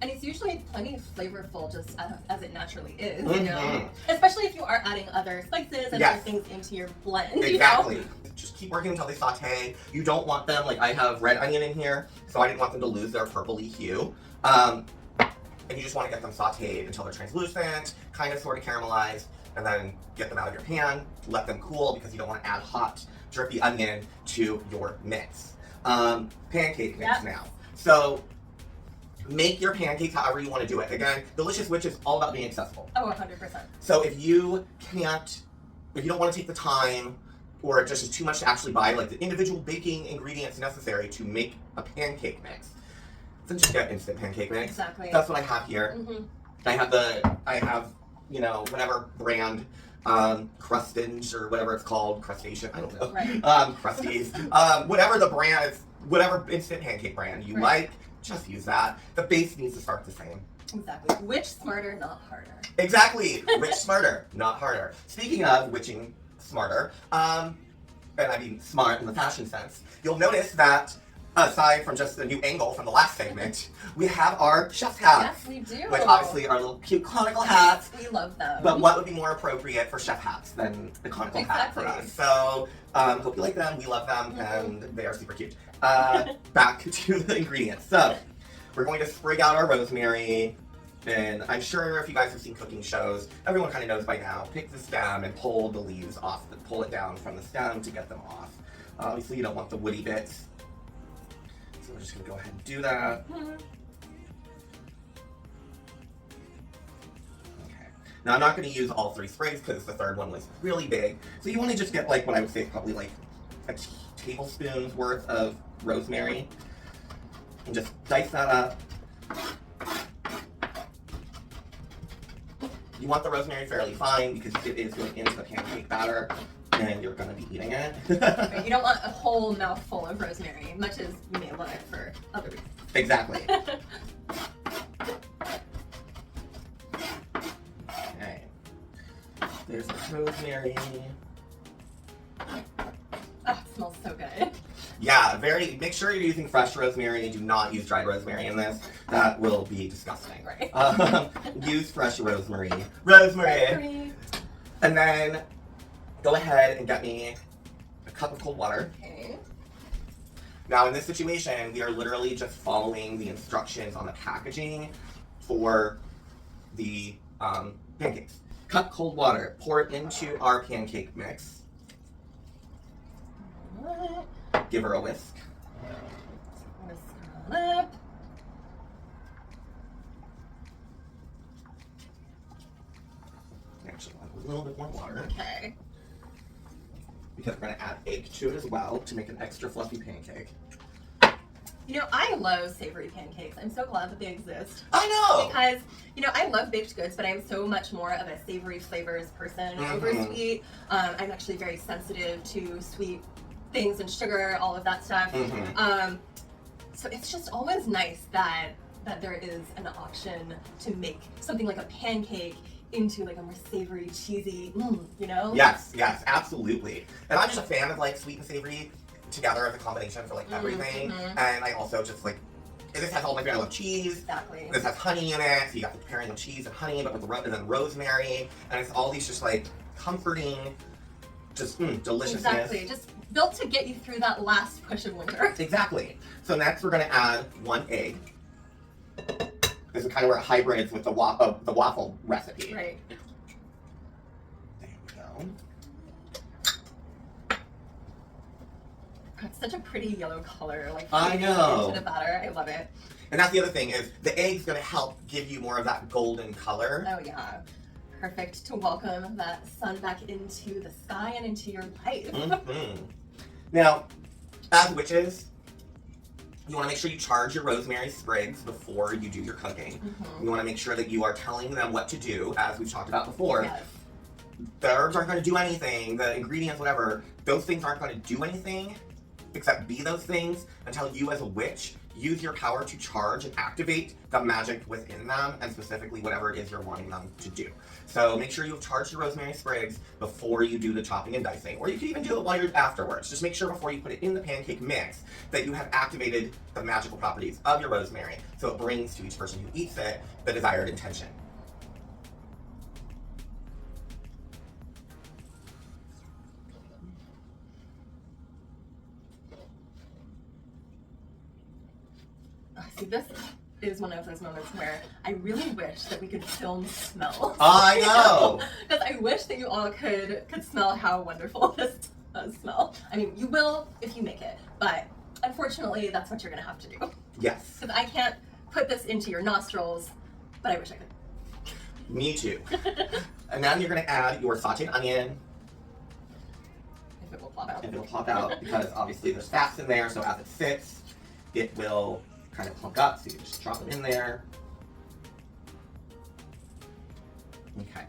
And it's usually plenty flavorful just as it naturally is, you know? Especially if you are adding other spices and other things into your blend, Exactly. You know? Just keep working until they saute. You don't want them, like I have red onion in here, so I didn't want them to lose their purpley hue. And you just want to get them sauteed until they're translucent, kind of sort of caramelized, and then get them out of your pan, let them cool, because you don't want to add hot, drippy onion to your mix. Pancake mix now. So make your pancakes however you want to do it. Again, Delicious Witch is all about being accessible. Oh, 100%. So if you don't want to take the time, or it just is too much to actually buy like the individual baking ingredients necessary to make a pancake mix, then just get instant pancake mix. Exactly. That's what I have here. I have you know, whatever brand, Crustinge or whatever it's called, Crustation, I don't know. Crusties, whatever the brand is, whatever instant pancake brand you like, just use that. The base needs to start the same. Exactly. Which smarter, not harder. Exactly. Which smarter, not harder. Speaking of witching smarter, and I mean smart in the fashion sense, you'll notice that aside from just the new angle from the last segment, we have our chef's hats. Yes, we do. Which obviously are little cute conical hats. We love them. But what would be more appropriate for chef hats than the conical hat for us? So, hope you like them. We love them, and they are super cute. Back to the ingredients. So, we're going to sprig out our rosemary. And I'm sure if you guys have seen cooking shows, everyone kind of knows by now. Pick the stem and pull the leaves off. Pull it down from the stem to get them off. Obviously, you don't want the woody bits. So we're just going to go ahead and do that. Okay. Now, I'm not going to use all 3 sprigs because the third one was really big. So you want to just get like what I would say is probably like a tablespoon's worth of rosemary. And just dice that up. You want the rosemary fairly fine because it is going into the pancake batter and you're going to be eating it. Right, you don't want a whole mouthful of rosemary, much as you may love it for other reasons. Exactly. There's the rosemary. Oh, it smells so good. Yeah, make sure you're using fresh rosemary. Do not use dried rosemary in this. That will be disgusting. Right. Use fresh rosemary. Rosemary! And then go ahead and get me a cup of cold water. Okay. Now in this situation, we are literally just following the instructions on the packaging for the pancakes. Cup cold water, pour it into our pancake mix. Give her a whisk. Whisk it up. Actually, a little bit more water. Okay. Because we're going to add egg to it as well to make an extra fluffy pancake. You know, I love savory pancakes. I'm so glad that they exist. I know! Because, you know, I love baked goods, but I'm so much more of a savory flavors person over sweet. I'm actually very sensitive to sweet things and sugar, all of that stuff. So it's just always nice that there is an option to make something like a pancake into like a more savory, cheesy, you know? Yes, absolutely. And I'm just a fan of like sweet and savory together as a combination for like everything. And I also just like, this has all my favorite. I love cheese. Exactly. This has honey in it, so you got the pairing of cheese and honey, but with and then rosemary, and it's all these just like comforting, just deliciousness. Exactly, just built to get you through that last push of winter. Exactly. So next we're gonna add 1 egg. This is kind of where it hybrids with the waffle recipe. Right. There we go. It's such a pretty yellow color, like I know. into the batter. I love it. And that's the other thing is the egg's gonna help give you more of that golden color. Oh yeah. Perfect to welcome that sun back into the sky and into your life. Now, as witches, you want to make sure you charge your rosemary sprigs before you do your cooking. You want to make sure that you are telling them what to do, as we've talked about before. Yes. The herbs aren't going to do anything, the ingredients, whatever, those things aren't going to do anything except be those things until you as a witch use your power to charge and activate the magic within them, and specifically whatever it is you're wanting them to do. So make sure you've charged your rosemary sprigs before you do the chopping and dicing, or you can even do it while you're afterwards. Just make sure before you put it in the pancake mix that you have activated the magical properties of your rosemary, so it brings to each person who eats it the desired intention. See, this is one of those moments where I really wish that we could film smells. I know! Because I wish that you all could smell how wonderful this does smell. I mean, you will if you make it, but unfortunately, that's what you're going to have to do. Yes. Because I can't put this into your nostrils, but I wish I could. Me too. And now you're going to add your sauteed onion. If it will plop out. If it'll pop out, because obviously there's fats in there, so as it sits, it will kind of plunk up, so you can just drop it in there. Okay.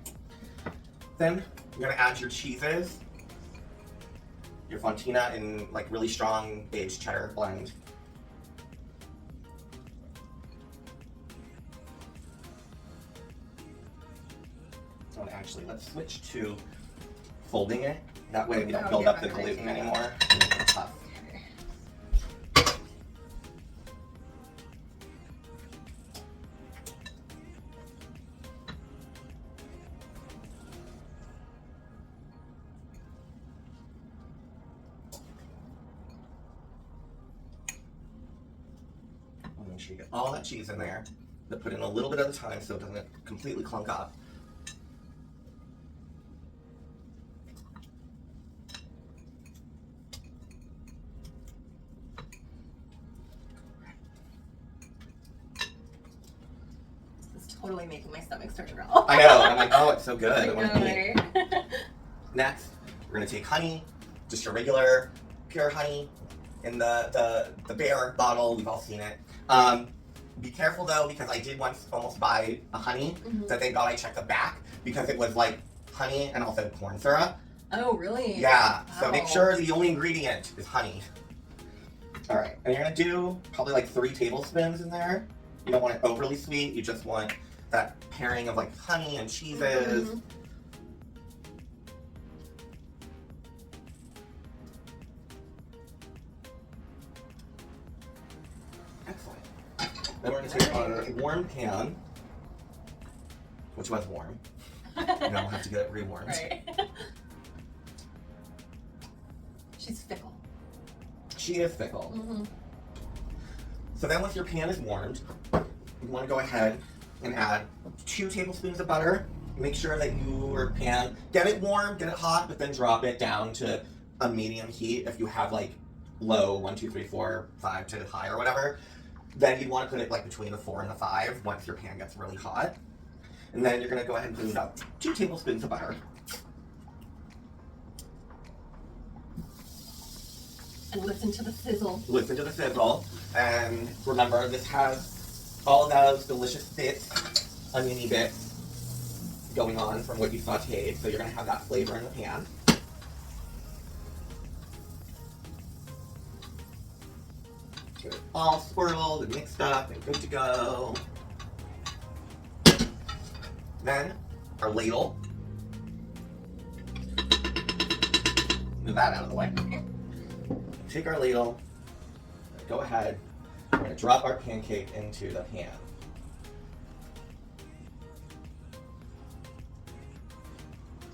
Then you're gonna add your cheeses, your Fontina in like really strong aged cheddar blend. So actually, let's switch to folding it. That way we don't build up the gluten anymore. And make it tough. Make sure you get all that cheese in there, but put in a little bit at a time so it doesn't completely clunk up. This is totally making my stomach start to growl. I know, I'm like, oh, it's so good. I want to Right? eat. Next, we're gonna take honey, just your regular pure honey in the bear bottle. We've all seen it. Be careful though, because I did once almost buy a honey that thank God I checked the back, because it was like honey and also corn syrup. Oh, really? Yeah, so Wow. make sure the only ingredient is honey. All right, and you're gonna do probably like 3 tablespoons in there. You don't want it overly sweet, you just want that pairing of like honey and cheeses. Then we're going to take our warm pan, which was warm. Now we'll have to get it rewarmed. Right. She's fickle. She is fickle. Mm-hmm. So then once your pan is warmed, you want to go ahead and add 2 tablespoons of butter. Make sure that your pan, get it warm, get it hot, but then drop it down to a medium heat. If you have like low 1, 2, 3, 4, 5 to high or whatever, then you'd want to put it like between the 4 and the 5 once your pan gets really hot. And then you're going to go ahead and put about 2 tablespoons of butter. And listen to the sizzle. Listen to the sizzle. And remember, this has all of those delicious bits, oniony bits going on from what you sauteed. So you're going to have that flavor in the pan. Get it all swirled and mixed up and good to go. Then, our ladle. Move that out of the way. Take our ladle, go ahead, we're going to drop our pancake into the pan.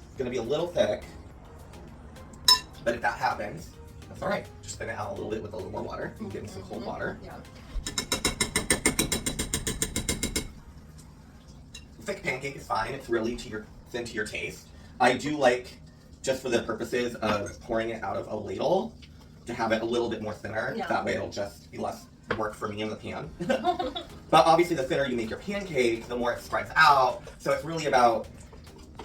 It's going to be a little thick, but if that happens, that's all right. Just thin it out a little bit with a little more water. You can get in some cold water. Yeah. Thick pancake is fine. It's really thin to your taste. I do like, just for the purposes of pouring it out of a ladle, to have it a little bit more thinner. Yeah. That way it'll just be less work for me in the pan. But obviously the thinner you make your pancake, the more it spreads out. So it's really about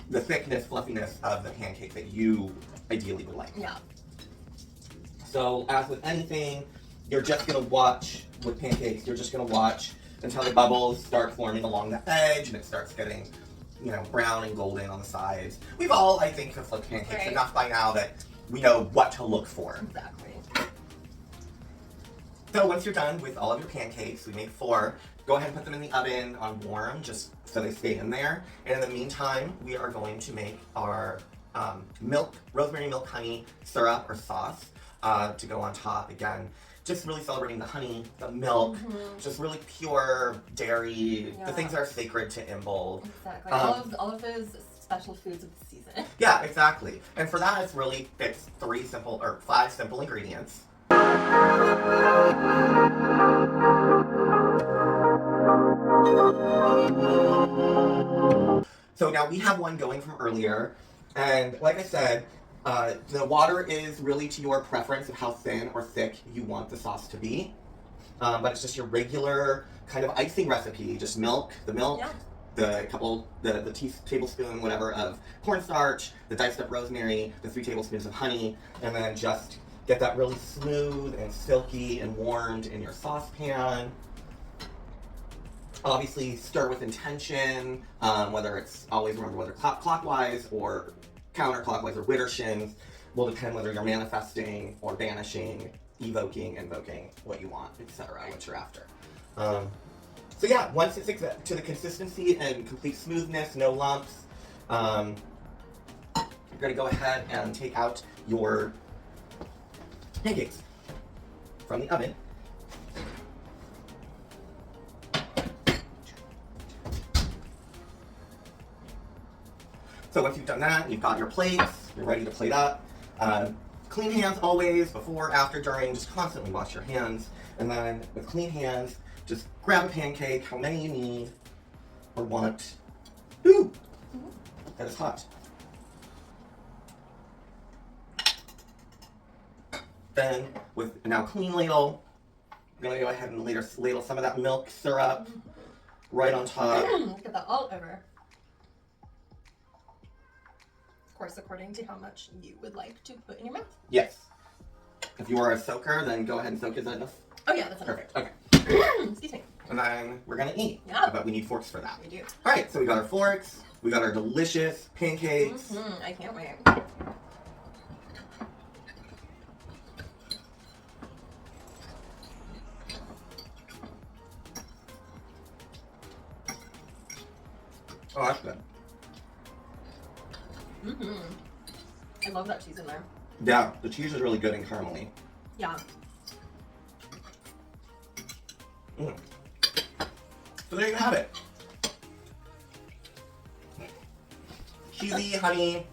the thickness, fluffiness of the pancake that you ideally would like. Yeah. So as with anything, you're just gonna watch, with pancakes, you're just gonna watch until the bubbles start forming along the edge and it starts getting, you know, brown and golden on the sides. We've all, I think, have flipped pancakes enough by now that we know what to look for. Exactly. So once you're done with all of your pancakes, we made 4, go ahead and put them in the oven on warm, just so they stay in there. And in the meantime, we are going to make our rosemary milk honey syrup or sauce to go on top. Again, just really celebrating the honey, the milk, just really pure dairy, the things that are sacred to Imbolc. Exactly. All of those special foods of the season. Yeah, exactly. And for that, it's 5 simple ingredients. So now we have one going from earlier, and like I said, the water is really to your preference of how thin or thick you want the sauce to be. But it's just your regular kind of icing recipe, just milk, the tablespoon, whatever, of cornstarch, the diced up rosemary, the 3 tablespoons of honey, and then just get that really smooth and silky and warmed in your saucepan. Obviously, stir with intention, whether it's always remember whether clockwise or counterclockwise or Widdershins will depend whether you're manifesting or banishing, evoking, invoking, what you want, etc., what you're after. So yeah, once it's to the consistency and complete smoothness, no lumps, you're going to go ahead and take out your pancakes from the oven. So once you've done that, you've got your plates, you're ready to plate up. Clean hands always, before, after, during, just constantly wash your hands. And then with clean hands, just grab a pancake, how many you need or want. Ooh, that is hot. Then with a now clean ladle, I'm gonna go ahead and ladle some of that milk syrup right on top. Get that all over. Of course, according to how much you would like to put in your mouth. Yes. If you are a soaker, then go ahead and soak. Is that enough? Oh yeah, that's enough. Perfect. Okay. Excuse me. And then we're gonna eat. Yeah. But we need forks for that. We do. All right. So we got our forks. We got our delicious pancakes. I can't wait. Oh, that's good. I love that cheese in there. Yeah, the cheese is really good and caramelly. Yeah. So there you have it. Cheesy, honey,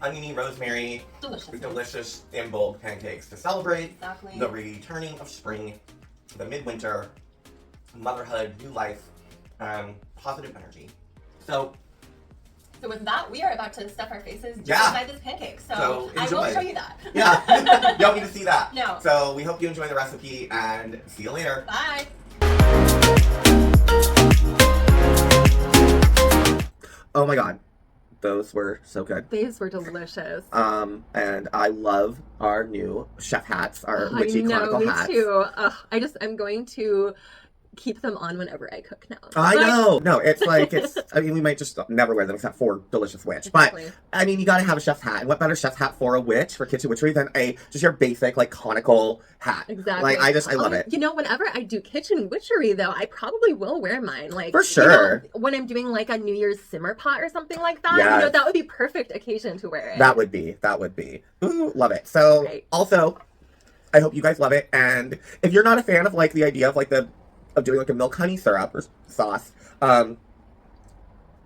oniony, rosemary, delicious Imbolc pancakes to celebrate the returning of spring, the midwinter, motherhood, new life, positive energy. So with that, we are about to stuff our faces inside this pancake. So I will show you that. Yeah, you don't need to see that. No. So we hope you enjoy the recipe and see you later. Bye. Oh my god. Those were so good. These were delicious. And I love our new chef hats, our Witchy Chronicle hats. Me too. I'm going to keep them on whenever I cook now. I know. No, it's like, I mean, we might just never wear them except for Delicious Witch. Exactly. But, I mean, you gotta have a chef's hat. And what better chef's hat for a witch, for kitchen witchery, than just your basic, like, conical hat. Exactly. Like, I love it. You know, whenever I do kitchen witchery, though, I probably will wear mine. Like, for sure. You know, when I'm doing, like, a New Year's simmer pot or something like that, yes. You know, that would be perfect occasion to wear it. That would be. Ooh, love it. So, also, I hope you guys love it. And if you're not a fan of, like, the idea of, like, of doing like a milk honey syrup or sauce.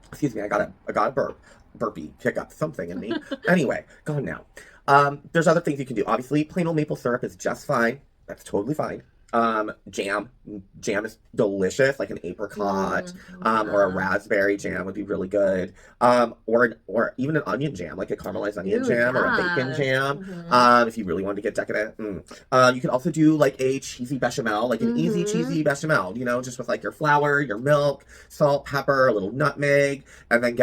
Excuse me, I got a burpee hiccup, something in me. Anyway, gone now. There's other things you can do. Obviously, plain old maple syrup is just fine. That's totally fine. Jam is delicious, like an apricot, or a raspberry jam would be really good. Or even an onion jam, like a caramelized onion jam or a bacon jam. If you really wanted to get decadent. You could also do like a cheesy bechamel, like an easy cheesy bechamel, you know, just with like your flour, your milk, salt, pepper, a little nutmeg, and then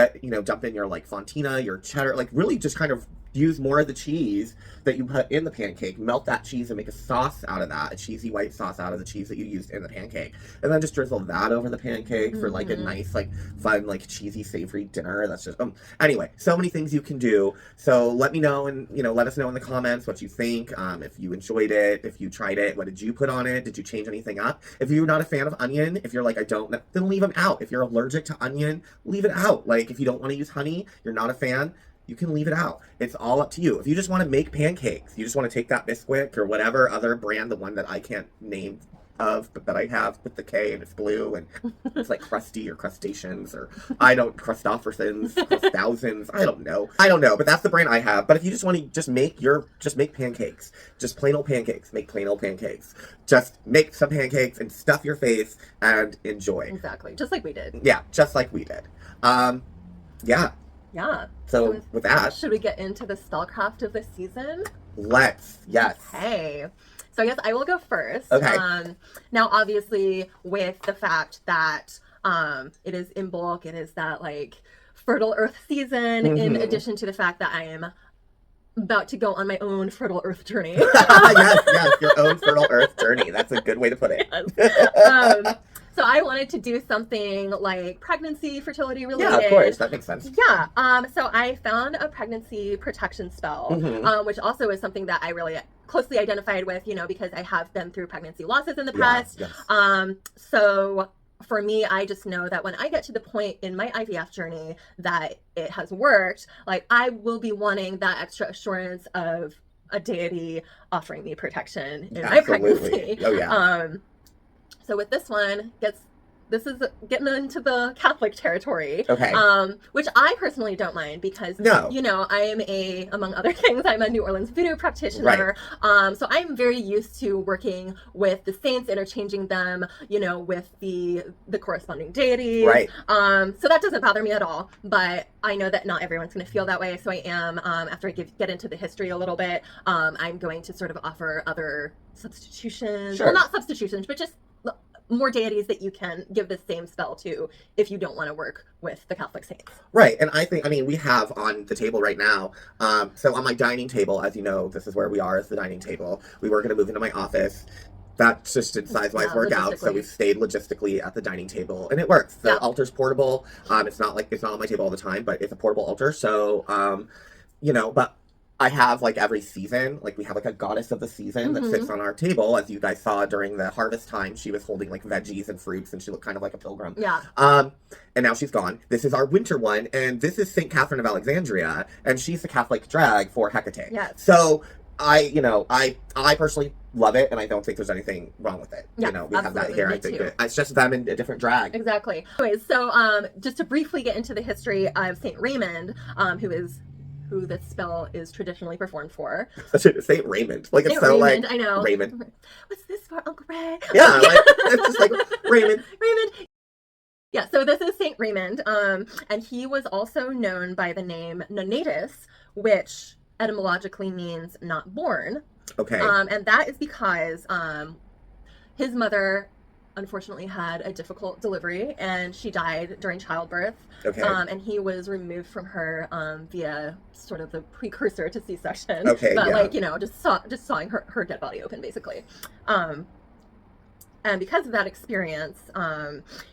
dump in your like fontina, your cheddar, like really just kind of use more of the cheese that you put in the pancake, melt that cheese and make a sauce out of that, a cheesy white sauce out of the cheese that you used in the pancake. And then just drizzle that over the pancake for like a nice, like fun, like cheesy, savory dinner. That's just, anyway, so many things you can do. So let me know and, let us know in the comments what you think. If you enjoyed it, if you tried it, what did you put on it? Did you change anything up? If you're not a fan of onion, if you're like, I don't, then leave them out. If you're allergic to onion, leave it out. Like if you don't want to use honey, you're not a fan, you can leave it out. It's all up to you. If you just want to make pancakes, you just want to take that Bisquick or whatever other brand, the one that I can't name of, but that I have with the K and it's blue and it's like crusty or crustaceans or Crustophorans, thousands. I don't know, but that's the brand I have. But if you just want to make pancakes, just plain old pancakes, make plain old pancakes. Just make some pancakes and stuff your face and enjoy. Exactly. Just like we did. Yeah, just like we did. Yeah. Yeah. So with that, should we get into the spellcraft of the season? Let's. Yes. Okay. So I guess I will go first. Okay. Now, obviously, with the fact that it is Imbolc, it is that like fertile earth season. In addition to the fact that I am about to go on my own fertile earth journey. yes, your own fertile earth journey. That's a good way to put it. Yes. So I wanted to do something like pregnancy, fertility related. Yeah, of course. That makes sense. Yeah. So I found a pregnancy protection spell, which also is something that I really closely identified with, because I have been through pregnancy losses in the past. Yes. So for me, I just know that when I get to the point in my IVF journey that it has worked, like I will be wanting that extra assurance of a deity offering me protection in my pregnancy. Oh yeah. So with this one, this is getting into the Catholic territory. Okay. Which I personally don't mind because, I am among other things, I'm a New Orleans voodoo practitioner. Right. So I'm very used to working with the saints, interchanging them, with the corresponding deities. Right. So that doesn't bother me at all. But I know that not everyone's going to feel that way. So I am, after I get into the history a little bit, I'm going to sort of offer other substitutions. Sure. Well, not substitutions, but just more deities that you can give the same spell to if you don't want to work with the Catholic saints. Right. And we have on the table right now, so on my dining table, as you know, this is where we are, is the dining table. We were going to move into my office. That just didn't size-wise work out, so we've stayed logistically at the dining table, and it works. The altar's portable. It's not on my table all the time, but it's a portable altar, so, but I have, like, every season, like, we have, like, a goddess of the season that sits on our table. As you guys saw during the harvest time, she was holding, like, veggies and fruits, and she looked kind of like a pilgrim. Yeah. And now she's gone. This is our winter one, and this is St. Catherine of Alexandria, and she's the Catholic drag for HEKA-TEA. Yes. So I personally love it, and I don't think there's anything wrong with it. Yeah, you know, we have that here. me I think too. it's just them in a different drag. Exactly. Anyways, so just to briefly get into the history of Saint Raymond, who this spell is traditionally performed for. Saint Raymond, like it's Saint so Raymond, like I know. Raymond. What's this for, Uncle Ray? Yeah, like it's just like Raymond. Raymond. Yeah, so this is Saint Raymond, and he was also known by the name Nonatus, which etymologically means not born. Okay. And that is because his mother unfortunately had a difficult delivery, and she died during childbirth. Okay. And he was removed from her via sort of the precursor to C-section. Okay. But yeah. like, you know, just sawing her dead body open, basically. And because of that experience,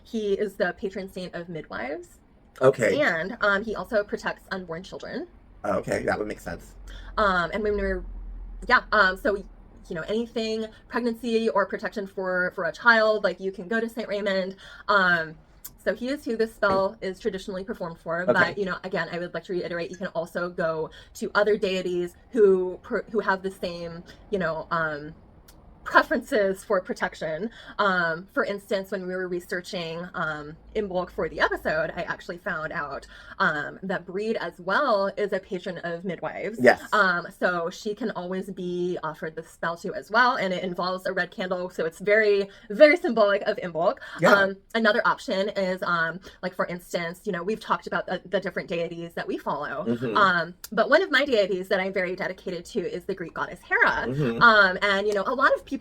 he is the patron saint of midwives. Okay. And he also protects unborn children. Okay, that would make sense. And when we're, so, you know, anything pregnancy or protection for a child, like you can go to Saint Raymond. So he is who this spell is traditionally performed for. Okay. But, you know, again, I would like to reiterate, you can also go to other deities who have the same, you know, preferences for protection. For instance, when we were researching Imbolc for the episode, I actually found out that Brigid as well is a patron of midwives. Yes. So she can always be offered the spell to as well, and it involves a red candle, so it's very, very symbolic of Imbolc. Yeah. Another option is, like for instance, you know, we've talked about the different deities that we follow. Mm-hmm. But one of my deities that I'm very dedicated to is the Greek goddess HERA. Mm-hmm. And you know, a lot of people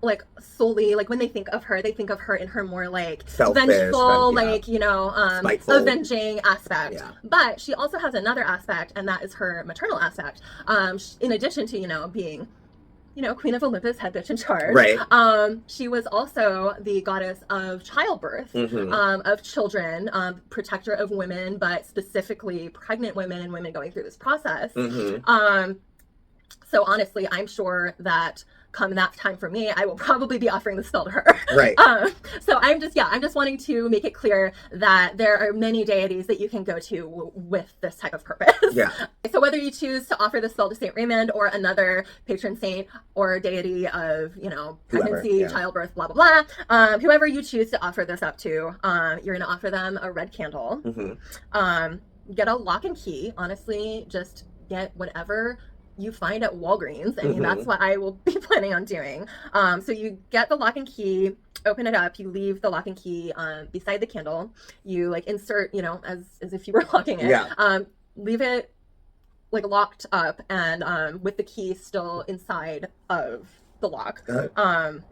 like solely like when they think of her in her more like Selfish, vengeful, yeah. like, you know, Spiteful. avenging aspect. Yeah. But she also has another aspect, and that is her maternal aspect. In addition to, you know, being, you know, Queen of Olympus, head bitch in charge. Right. She was also the goddess of childbirth, of children, protector of women, but specifically pregnant women and women going through this process. So honestly, I'm sure that come that time for me, I will probably be offering the spell to her. Right. So I'm just wanting to make it clear that there are many deities that you can go to with this type of purpose. Yeah. So whether you choose to offer the spell to Saint Raymond or another patron saint or deity of, you know, pregnancy, childbirth, blah, blah, blah, whoever you choose to offer this up to, you're going to offer them a red candle. Get a lock and key. Honestly, just get whatever you find at Walgreens. I mean, that's what I will be planning on doing. So you get the lock and key, open it up, you leave the lock and key beside the candle. You like insert, you know, as if you were locking it. Yeah. Leave it like locked up and with the key still inside of the lock. And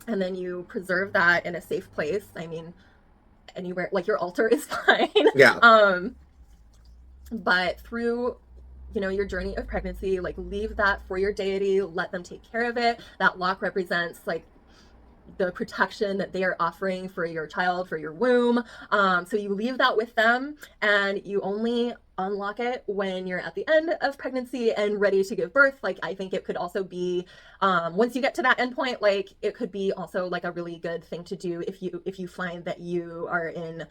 then you preserve that in a safe place. I mean, anywhere, like your altar is fine. Yeah. But through, you know, your journey of pregnancy, like leave that for your deity, let them take care of it. That lock represents like the protection that they are offering for your child, for your womb. So you leave that with them, and you only unlock it when you're at the end of pregnancy and ready to give birth. Like, I think it could also be, once you get to that end point, like it could be also like a really good thing to do if you find that you are in,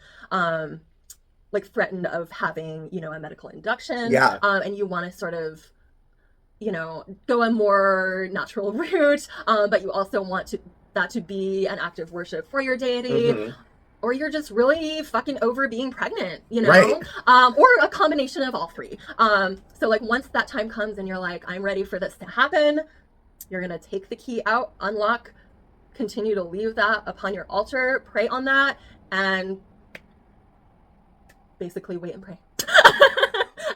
like threatened of having, you know, a medical induction. Yeah. And you want to sort of, you know, go a more natural route, but you also want that to be an act of worship for your deity, or you're just really fucking over being pregnant, you know, right. Or a combination of all three. So like once that time comes and you're like, I'm ready for this to happen, you're gonna take the key out, unlock, continue to leave that upon your altar, pray on that, and basically wait and pray.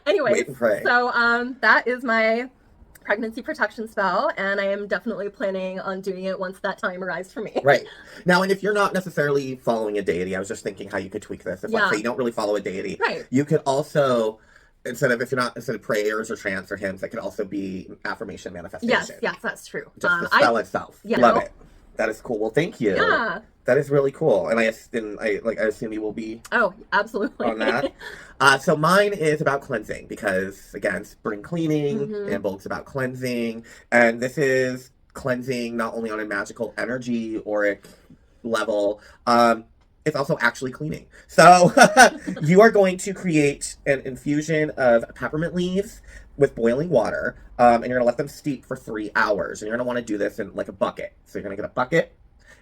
Anyways, wait and pray. So that is my pregnancy protection spell, and I am definitely planning on doing it once that time arrives for me. Right. Now, and if you're not necessarily following a deity, I was just thinking how you could tweak this. If let's say you don't really follow a deity, you could also, instead of prayers or chants or hymns, that could also be affirmation manifestation. Yes, that's true. Just the spell itself. Love it. That is cool. Well, thank you. Yeah. That is really cool. And I assume you will be absolutely on that. So mine is about cleansing because, again, spring cleaning, Imbolc's about cleansing. And this is cleansing not only on a magical energy auric level, it's also actually cleaning. So you are going to create an infusion of peppermint leaves with boiling water, and you're gonna let them steep for 3 hours. And you're gonna want to do this in like a bucket. So you're gonna get a bucket,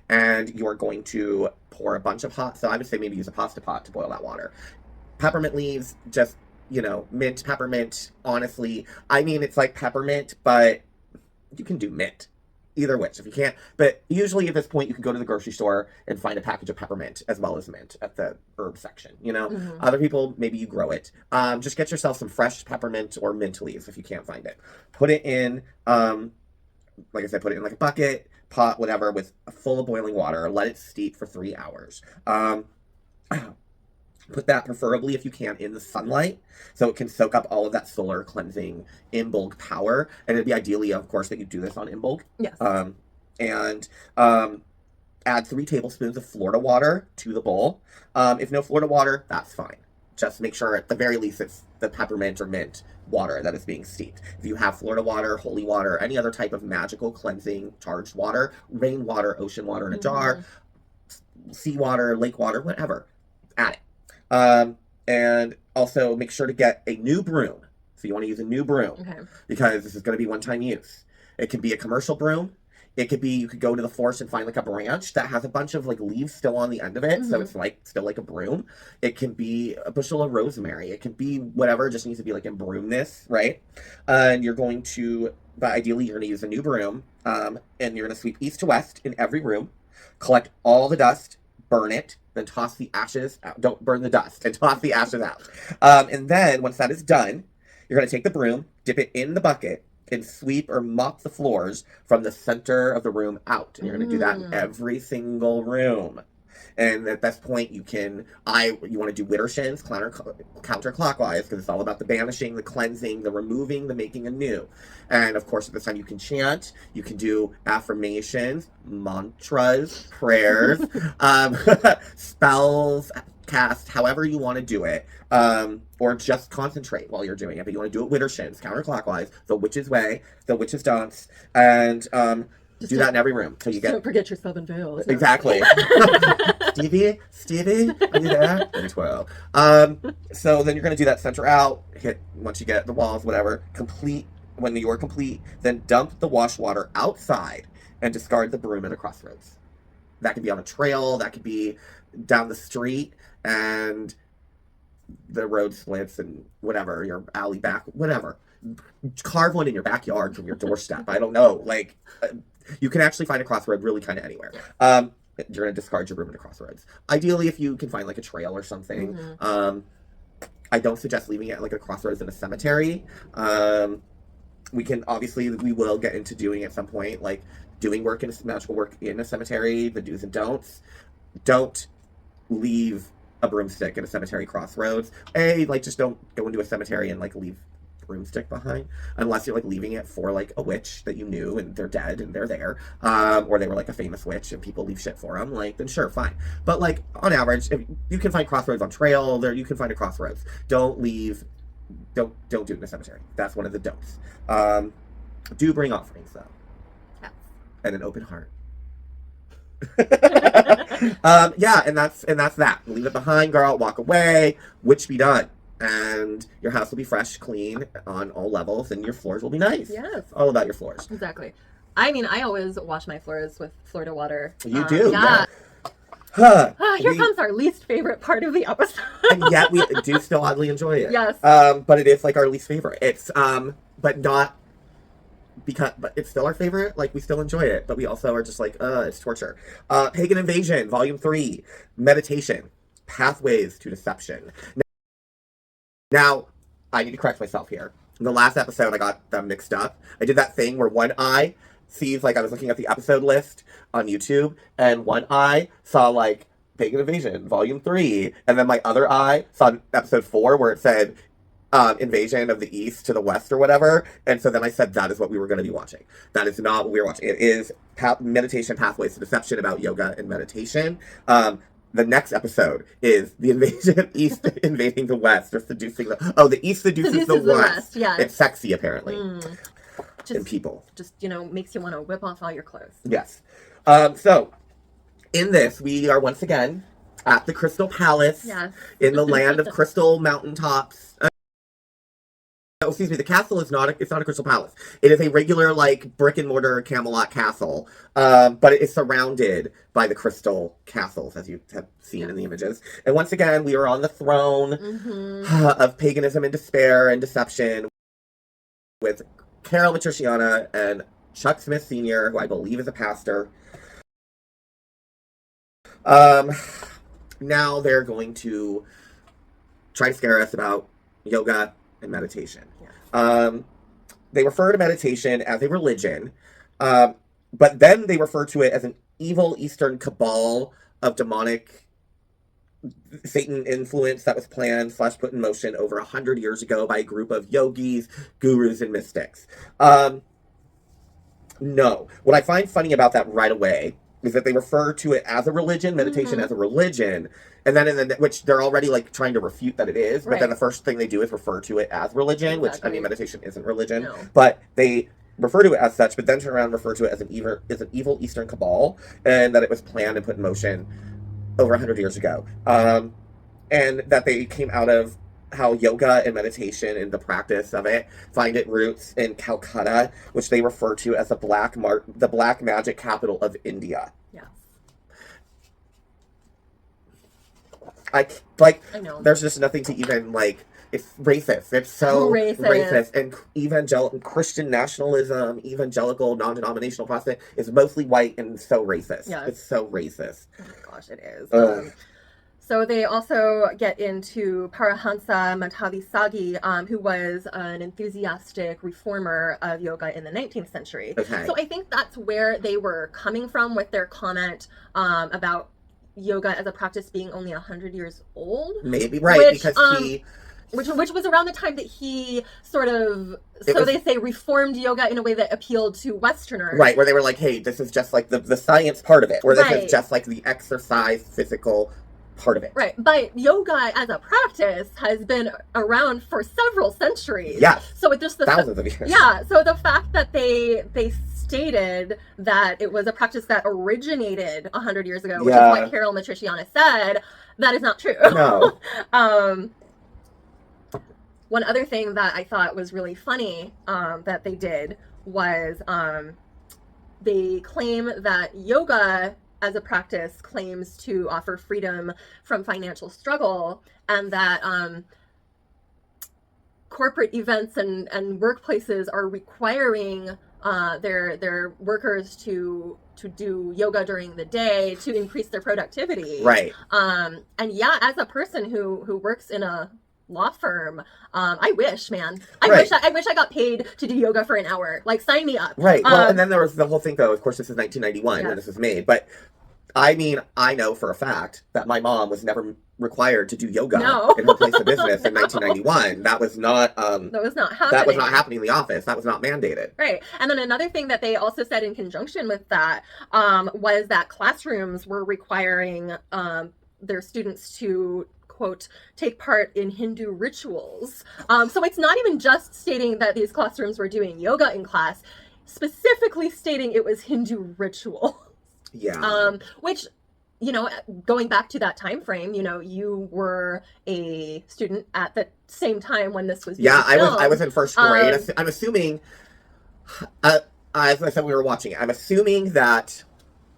and you're going to pour a bunch of hot. So I would say maybe use a pasta pot to boil that water. Peppermint leaves, just mint, peppermint. Honestly, I mean it's like peppermint, but you can do mint. Either which, if you can't. But usually at this point, you can go to the grocery store and find a package of peppermint as well as mint at the herb section. Other people, maybe you grow it. Just get yourself some fresh peppermint or mint leaves if you can't find it. Put it in, like I said, put it in like a bucket, pot, whatever, with full of boiling water. Let it steep for 3 hours. Put that preferably, if you can, in the sunlight so it can soak up all of that solar cleansing Imbolc power. And it'd be ideally, of course, that you do this on Imbolc. Yes. And add 3 tablespoons of Florida water to the bowl. If no Florida water, that's fine. Just make sure at the very least it's the peppermint or mint water that is being steeped. If you have Florida water, holy water, any other type of magical cleansing charged water, rainwater, ocean water in a jar, seawater, lake water, whatever, add it. And also make sure to get a new broom. So you want to use a new broom because this is going to be one-time use. It could be a commercial broom. It could be, you could go to the forest and find like a branch that has a bunch of like leaves still on the end of it. So it's like still like a broom. It can be a bushel of rosemary. It can be whatever, it just needs to be like in broomness, right? And you're going to, but ideally you're going to use a new broom. And you're going to sweep east to west in every room, collect all the dust, burn it, then toss the ashes out. Don't burn the dust, and toss the ashes out. And then once that is done, you're going to take the broom, dip it in the bucket, and sweep or mop the floors from the center of the room out. And you're going to do that in every single room. And at this point, you want to do widdershins counterclockwise because it's all about the banishing, the cleansing, the removing, the making anew. And of course, at this time, you can chant, you can do affirmations, mantras, prayers, spells, cast, however you want to do it, or just concentrate while you're doing it. But you want to do it widdershins, counterclockwise, the witch's way, the witch's dance, and do that in every room. So you don't forget your 7 veils. Exactly. Stevie, are you there? Very twirl. So then you're going to do that center out, hit, once you get the walls, whatever, complete. When you're complete, then dump the wash water outside and discard the broom at a crossroads. That could be on a trail, that could be down the street, and the road splits and whatever, your alley back, whatever. Carve one in your backyard from your doorstep. I don't know. Like, you can actually find a crossroad really kind of anywhere. You're going to discard your broom at a crossroads. Ideally, if you can find like a trail or something. I don't suggest leaving it like a crossroads in a cemetery. We will get into doing at some point, like doing magical work in a cemetery, the do's and don'ts. Don't leave a broomstick in a cemetery crossroads. Just don't go into a cemetery and like leave broomstick behind unless you're like leaving it for like a witch that you knew and they're dead and they're there, or they were like a famous witch and people leave shit for them, like, then sure, fine. But like on average, if you can find crossroads on trail, there you can find a crossroads. Don't do it in a cemetery. That's one of the don'ts. Do bring offerings though. Yes. And an open heart. And that's that. Leave it behind, girl. Walk away. Witch be done. And your house will be fresh, clean on all levels, and your floors will be nice. Yes. All about your floors. Exactly. I mean, I always wash my floors with Florida water. You do? Yeah. Here comes our least favorite part of the episode. And yet we do still oddly enjoy it. Yes. But it is like our least favorite. It's but it's still our favorite. Like, we still enjoy it, but we also are just like, it's torture. Pagan Invasion, Volume 3, Meditation, Pathways to Deception. Now, I need to correct myself here. In the last episode, I got them mixed up. I did that thing where one eye sees, like, I was looking at the episode list on YouTube, and one eye saw, like, Pagan Invasion, Volume 3, and then my other eye saw episode 4 where it said Invasion of the East to the West or whatever, and so then I said that is what we were going to be watching. That is not what we were watching. It is Meditation Pathways to Deception about yoga and meditation. The next episode is the invasion East invading the West or seducing the East seduces the West. Yeah, it's sexy apparently. And people just makes you want to whip off all your clothes. Yes. So in this we are once again at the Crystal Palace Yes. in the land of crystal mountaintops. Oh, excuse me. The castle is not. It's not a crystal palace. It is a regular, like, brick and mortar Camelot castle. But it is surrounded by the crystal castles, as you have seen in the images. And once again, we are on the throne of paganism and despair and deception with Carol Matriciana and Chuck Smith Sr., who I believe is a pastor. Now they're going to try to scare us about yoga and meditation. They refer to meditation as a religion, but then they refer to it as an evil Eastern cabal of demonic Satan influence that was planned / put in motion over 100 years ago by a group of yogis, gurus, and mystics. No. What I find funny about that right away is that they refer to it as a religion, meditation as a religion, and then which they're already like trying to refute that it is, but then the first thing they do is refer to it as religion, which, I mean, meditation isn't religion, but they refer to it as such, but then turn around and refer to it as an evil Eastern cabal, and that it was planned and put in motion over 100 years ago. And that they came out of how yoga and meditation and the practice of it find its roots in Calcutta, which they refer to as the black magic capital of India. Yes. I know. There's just nothing to even, like, it's racist. It's so racist. And evangelical Christian nationalism, evangelical, non-denominational Protestant is mostly white and so racist. Yeah. It's so racist. Oh my gosh, it is. So they also get into Parahansa Madhavisagi, who was an enthusiastic reformer of yoga in the 19th century. Okay. So I think that's where they were coming from with their comment about yoga as a practice being only 100 years old. Maybe, right, because he... Which was around the time that he sort of, they say, reformed yoga in a way that appealed to Westerners. Right, where they were like, hey, this is just like the science part of it, or this is just like the exercise, physical part of it. Right, but yoga as a practice has been around for several centuries. Yes, so it just thousands of years. Yeah, so the fact that they stated that it was a practice that originated 100 years ago, which is what Carol Matriciana said, that is not true. No. One other thing that I thought was really funny that they did was they claim that yoga as a practice claims to offer freedom from financial struggle, and that corporate events and workplaces are requiring their workers to do yoga during the day to increase their productivity. Right. And yeah, as a person who works in a law firm, I wish I got paid to do yoga for an hour. Like, sign me up. Right. Well, and then there was the whole thing, though. Of course, this is 1991 when this was made, but I mean, I know for a fact that my mom was never required to do yoga in her place of business in 1991. That was not happening. That was not happening in the office. That was not mandated. Right. And then another thing that they also said in conjunction with that was that classrooms were requiring their students to, quote, take part in Hindu rituals. So it's not even just stating that these classrooms were doing yoga in class, specifically stating it was Hindu ritual. Yeah. Which, you know, going back to that time frame, you know, you were a student at the same time when this was being filmed. I was in first grade. I'm assuming, as I said, we were watching it. I'm assuming that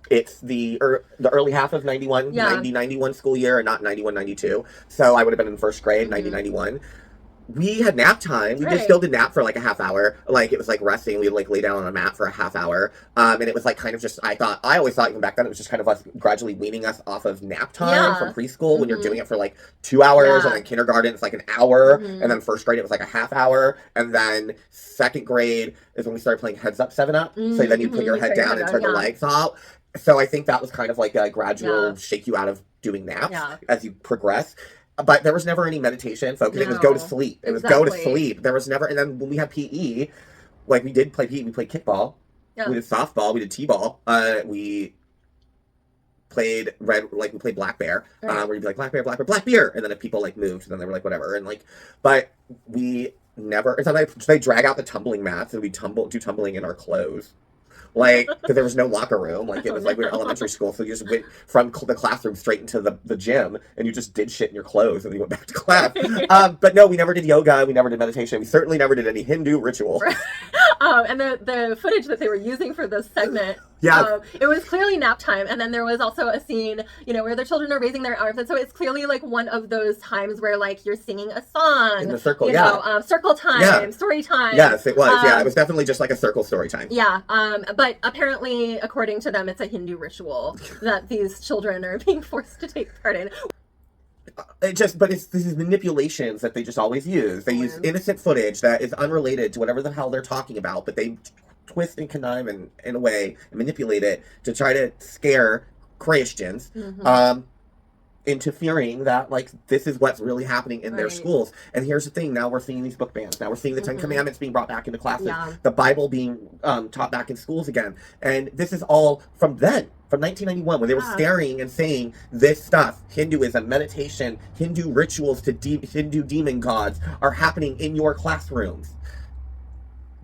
it's the early half of 91, 90-91 school year, and not 91-92. So I would have been in first grade, 90-91. We had nap time. We just still did nap for like a half hour. Like, it was like resting. We'd like lay down on a mat for a half hour. And it was like kind of just, I always thought even back then it was just kind of us gradually weaning us off of nap time from preschool when you're doing it for like 2 hours. And then kindergarten it's like an hour. And then first grade it was like a half hour. And then second grade is when we started playing Heads Up 7-Up. So then you put your head down and turn the lights off. So I think that was kind of like a gradual shake you out of doing naps as you progress. But there was never any meditation focus. No, it was go to sleep. It was go to sleep. There was never, and then when we had PE, like we did play PE, we played kickball. Yeah. We did softball. We did t-ball. We played we played black bear. Where you'd be like, black bear, black beer. And then if people like moved, then they were like, whatever. And like, but we never, and sometimes they drag out the tumbling mats and we do tumbling in our clothes. like, because there was no locker room. Like, it was like we were elementary school, so you just went from the classroom straight into the gym, and you just did shit in your clothes, and then you went back to class. But no, we never did yoga, we never did meditation, we certainly never did any Hindu ritual. And the footage that they were using for this segment, it was clearly nap time, and then there was also a scene, you know, where the children are raising their arms, and so it's clearly like one of those times where like you're singing a song in the circle, you know, circle time, story time. Yes, it was. It was definitely just like a circle story time. But apparently, according to them, it's a Hindu ritual that these children are being forced to take part in. But these manipulations that they just always use. They use innocent footage that is unrelated to whatever the hell they're talking about, but they twist and connive and, in a way, and manipulate it to try to scare Christians into fearing that, like, this is what's really happening in their schools. And here's the thing, now we're seeing these book bans. Now we're seeing the Ten Commandments being brought back into classes, the Bible being taught back in schools again. And this is all from then. From 1991, when they were scaring and saying this stuff, Hinduism, meditation, Hindu rituals to Hindu demon gods are happening in your classrooms.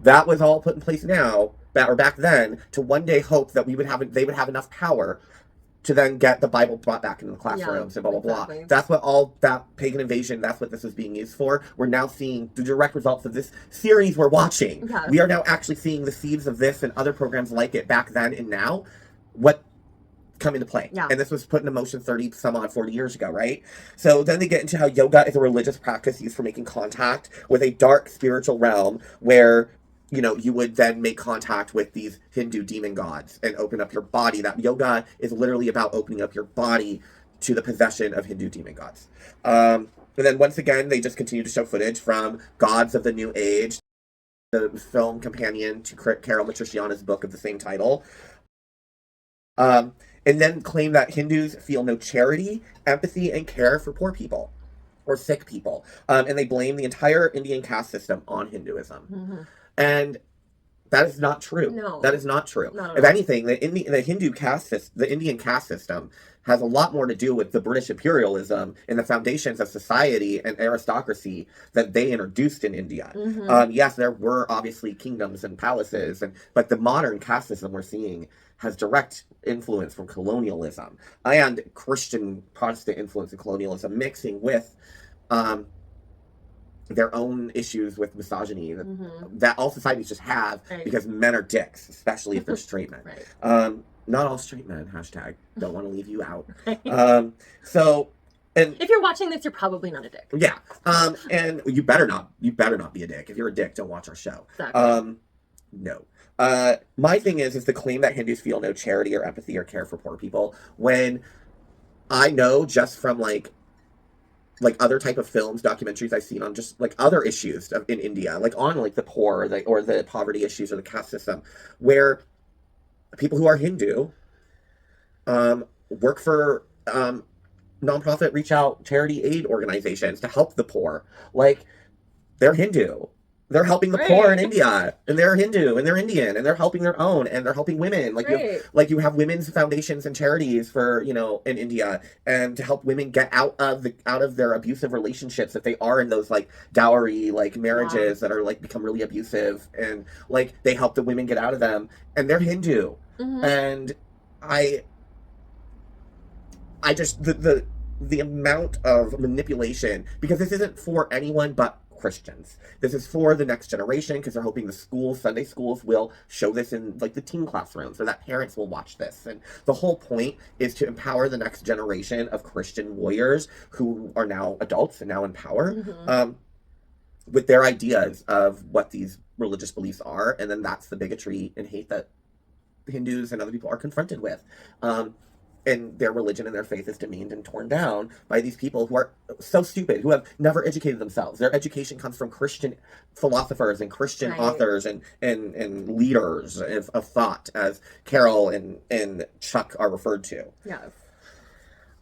That was all put in place now, or back then, to one day hope that they would have enough power to then get the Bible brought back into the classrooms and blah, blah, blah. That's what all that Pagan Invasion, that's what this was being used for. We're now seeing the direct results of this series we're watching. We are now actually seeing the seeds of this and other programs like it back then and now. What come into play. And this was put into motion 40 years ago, right? So then they get into how yoga is a religious practice used for making contact with a dark spiritual realm where, you know, you would then make contact with these Hindu demon gods and open up your body. That yoga is literally about opening up your body to the possession of Hindu demon gods. And then once again, they just continue to show footage from Gods of the New Age, the film companion to Carol Matriciana's book of the same title. And then claim that Hindus feel no charity, empathy, and care for poor people or sick people. And they blame the entire Indian caste system on Hinduism. And that is not true. No. That is not true. Not if anything, the Indian caste system has a lot more to do with the British imperialism and the foundations of society and aristocracy that they introduced in India. Yes, there were obviously kingdoms and palaces, but the modern caste system we're seeing has direct influence from colonialism and Christian Protestant influence and colonialism mixing with their own issues with misogyny that all societies just have because men are dicks, especially if they're straight men. Not all straight men, hashtag, don't want to leave you out. So, and if you're watching this, you're probably not a dick. Yeah. And you better not be a dick. If you're a dick, don't watch our show. Exactly. No. My thing is the claim that Hindus feel no charity or empathy or care for poor people, when I know just from like other type of films, documentaries I've seen on just like other issues in India, like on like the poor or the poverty issues or the caste system, where people who are Hindu work for nonprofit reach out charity aid organizations to help the poor. Like, they're Hindu. They're helping the poor in India, and they're Hindu, and they're Indian, and they're helping their own, and they're helping women. Like you have women's foundations and charities for, you know, in India, and to help women get out of their abusive relationships that they are in, those like dowry like marriages that are like become really abusive, and like they help the women get out of them, and they're Hindu, and I just the amount of manipulation, because this isn't for anyone but Christians. This is for the next generation, because they're hoping the schools, Sunday schools, will show this in like the teen classrooms, or that parents will watch this. And the whole point is to empower the next generation of Christian warriors who are now adults and now in power, with their ideas of what these religious beliefs are. And then that's the bigotry and hate that Hindus and other people are confronted with. And their religion and their faith is demeaned and torn down by these people who are so stupid, who have never educated themselves. Their education comes from Christian philosophers and Christian authors and leaders of thought, as Carol and Chuck are referred to. Yes.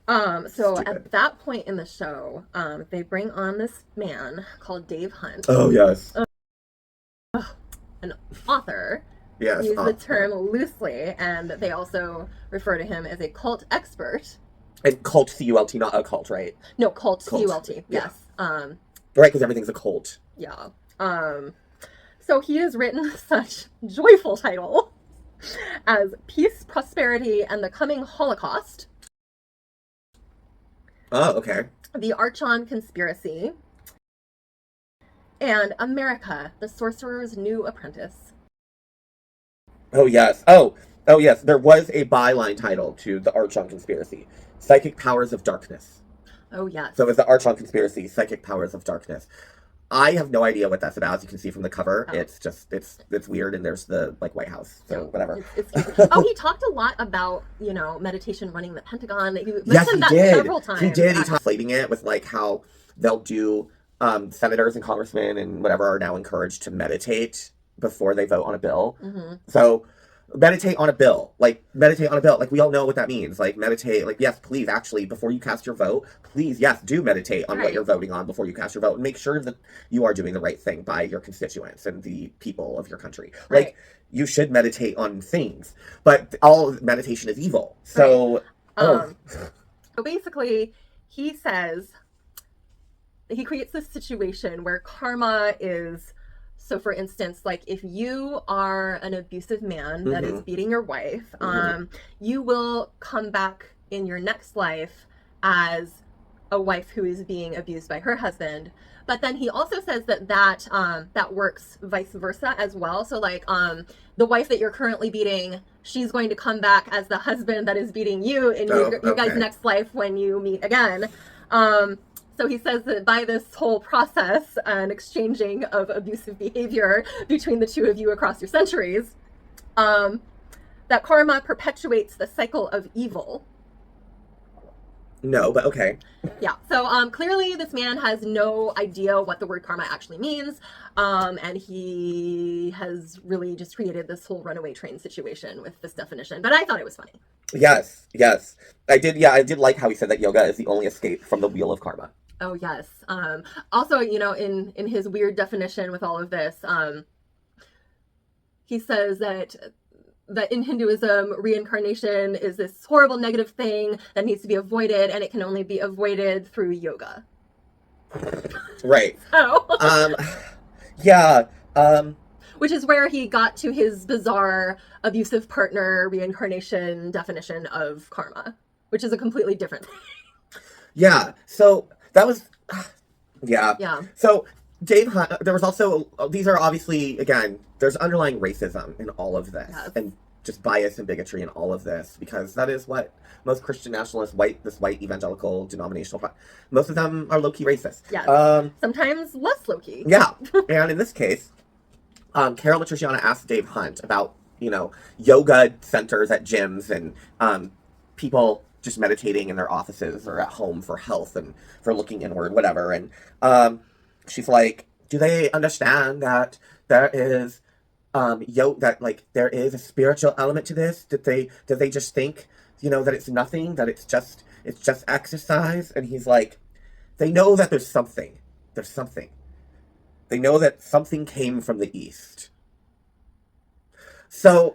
So stupid. At that point in the show, they bring on this man called Dave Hunt. Oh, yes. An author. Yes, use the term loosely, and they also refer to him as a cult expert. And cult, C-U-L-T, not a cult, right? No, cult. C-U-L-T, yes. Right, because everything's a cult. Yeah. So he has written such joyful title as peace, prosperity, and the coming Holocaust. Oh, okay. The Archon Conspiracy. And America, the Sorcerer's New Apprentice. Oh, yes. Oh, yes. There was a byline title to the Archon Conspiracy. Psychic Powers of Darkness. Oh, yes. So it was the Archon Conspiracy, Psychic Powers of Darkness. I have no idea what that's about, as you can see from the cover. Oh. It's just, it's weird, and there's the, like, White House, so whatever. Oh, he talked a lot about, you know, meditation running the Pentagon. Yes, he did. Several times. He did. He talked slating it with, like, how they'll do, senators and congressmen and whatever are now encouraged to meditate before they vote on a bill. Mm-hmm. So meditate on a bill. Like, we all know what that means. Like, meditate. Like, yes, please, actually, before you cast your vote, please, yes, do meditate on what you're voting on before you cast your vote. And make sure that you are doing the right thing by your constituents and the people of your country. Right. Like, you should meditate on things. But all meditation is evil. So, So basically, he says, he creates this situation where karma is... So, for instance, like, if you are an abusive man that is beating your wife, you will come back in your next life as a wife who is being abused by her husband. But then he also says that works vice versa as well. So, like, the wife that you're currently beating, she's going to come back as the husband that is beating you in your guys' next life when you meet again. So he says that by this whole process and exchanging of abusive behavior between the two of you across your centuries, that karma perpetuates the cycle of evil. No, but okay. Yeah. So clearly this man has no idea what the word karma actually means. And he has really just created this whole runaway train situation with this definition. But I thought it was funny. Yes, yes. I did like how he said that yoga is the only escape from the wheel of karma. Oh, yes. Also, you know, in his weird definition with all of this, he says that in Hinduism, reincarnation is this horrible negative thing that needs to be avoided, and it can only be avoided through yoga. Right. Oh. Yeah. Which is where he got to his bizarre abusive partner reincarnation definition of karma, which is a completely different thing. Yeah. So that was, yeah. Yeah. So Dave Hunt, there was also, these are obviously, again, there's underlying racism in all of this. Yes. And just bias and bigotry in all of this, because that is what most Christian nationalists, this white evangelical denominational, most of them are low-key racist. Yeah. Sometimes less low-key. Yeah. And in this case, Carol Matriciana asked Dave Hunt about, you know, yoga centers at gyms and people just meditating in their offices or at home for health and for looking inward, whatever. And she's like, do they understand that there is there is a spiritual element to this? Did they just think, you know, that it's nothing, that it's just exercise? And he's like, they know that there's something. There's something. They know that something came from the East. So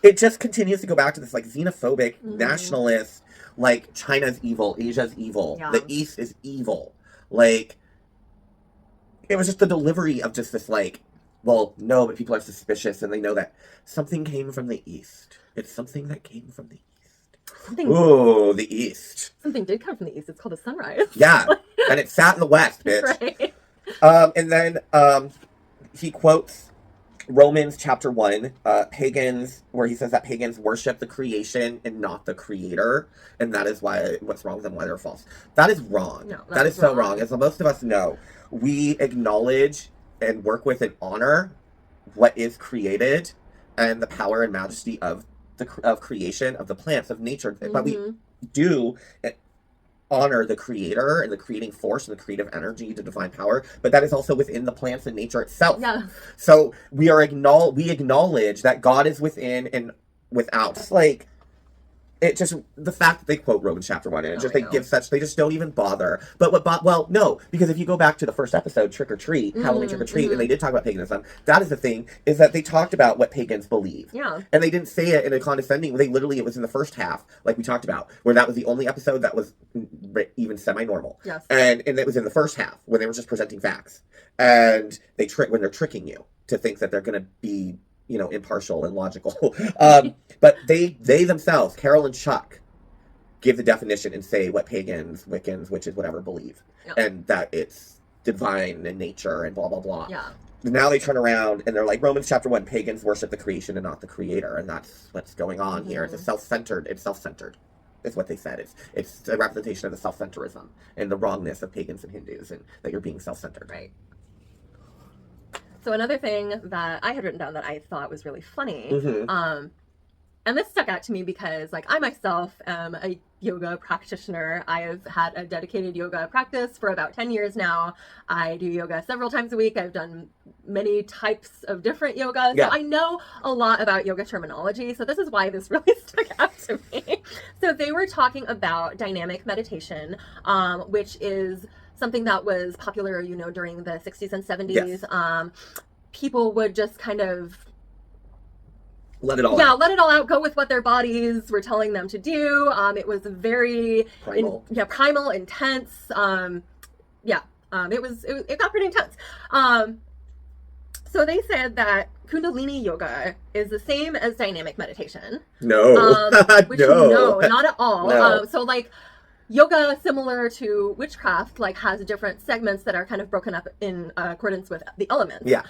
it just continues to go back to this, like, xenophobic, nationalist, like, China's evil, Asia's evil, the East is evil. Like, it was just the delivery of just this, like, well, no, but people are suspicious, and they know that something came from the East. It's something that came from the East. Ooh, the East. Something did come from the East. It's called a sunrise. Yeah, and it sat in the West, bitch. Right. And then he quotes Romans chapter 1, pagans, where he says that pagans worship the creation and not the creator, and that is what's wrong with them, why they're false. That is wrong. No, that is so wrong. As most of us know, we acknowledge and work with and honor what is created and the power and majesty of creation, of the plants, of nature. But we do honor the creator and the creating force and the creative energy, the divine power, but that is also within the plants and nature itself. Yeah. So we acknowledge that God is within and without. It's like, it just, the fact that they quote Romans chapter 1, and they just don't even bother. But no, because if you go back to the first episode, Trick or Treat, Halloween Trick or Treat, and they did talk about paganism, that is the thing, is that they talked about what pagans believe. Yeah. And they didn't say it in a condescending, it was in the first half, like we talked about, where that was the only episode that was even semi-normal. Yes. And it was in the first half, when they were just presenting facts. And when they're tricking you to think that they're going to be, impartial and logical. But they themselves, Carol and Chuck, give the definition and say what pagans, Wiccans, witches, whatever believe, and that it's divine in nature and blah blah blah. Yeah. Now they turn around and they're like, Romans chapter 1, pagans worship the creation and not the creator, and that's what's going on here. It's self-centered. Is what they said. It's a representation of the self-centerism and the wrongness of pagans and Hindus, and that you're being self-centered. Right. So another thing that I had written down that I thought was really funny, and this stuck out to me because, like, I myself am a yoga practitioner. I have had a dedicated yoga practice for about 10 years now. I do yoga several times a week. I've done many types of different yoga. So I know a lot about yoga terminology. So this is why this really stuck out to me. So they were talking about dynamic meditation, which is something that was popular, during the 60s and 70s. Yes. People would just kind of let it all out. Let it all out. Go with what their bodies were telling them to do. It was very primal, intense. It got pretty intense. So they said that Kundalini yoga is the same as dynamic meditation. No, which no, not at all. No. So like, yoga, similar to witchcraft, like, has different segments that are kind of broken up in accordance with the elements. Yeah.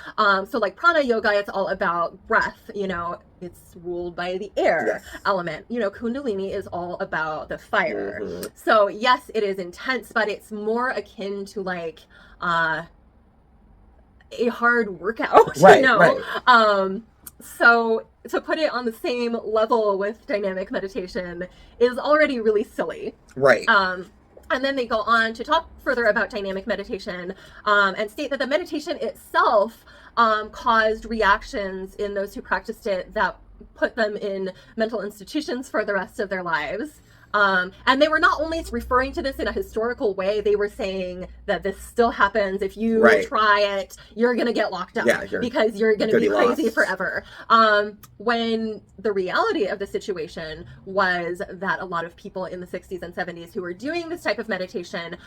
So like prana yoga, it's all about breath. It's ruled by the air element. Kundalini is all about the fire. So yes, it is intense, but it's more akin to like a hard workout. Right. So to put it on the same level with dynamic meditation is already really silly. Right. And then they go on to talk further about dynamic meditation and state that the meditation itself caused reactions in those who practiced it that put them in mental institutions for the rest of their lives. And they were not only referring to this in a historical way, they were saying that this still happens. If you try it, you're going to get locked up because you're going to be crazy forever. When the reality of the situation was that a lot of people in the 60s and 70s who were doing this type of meditation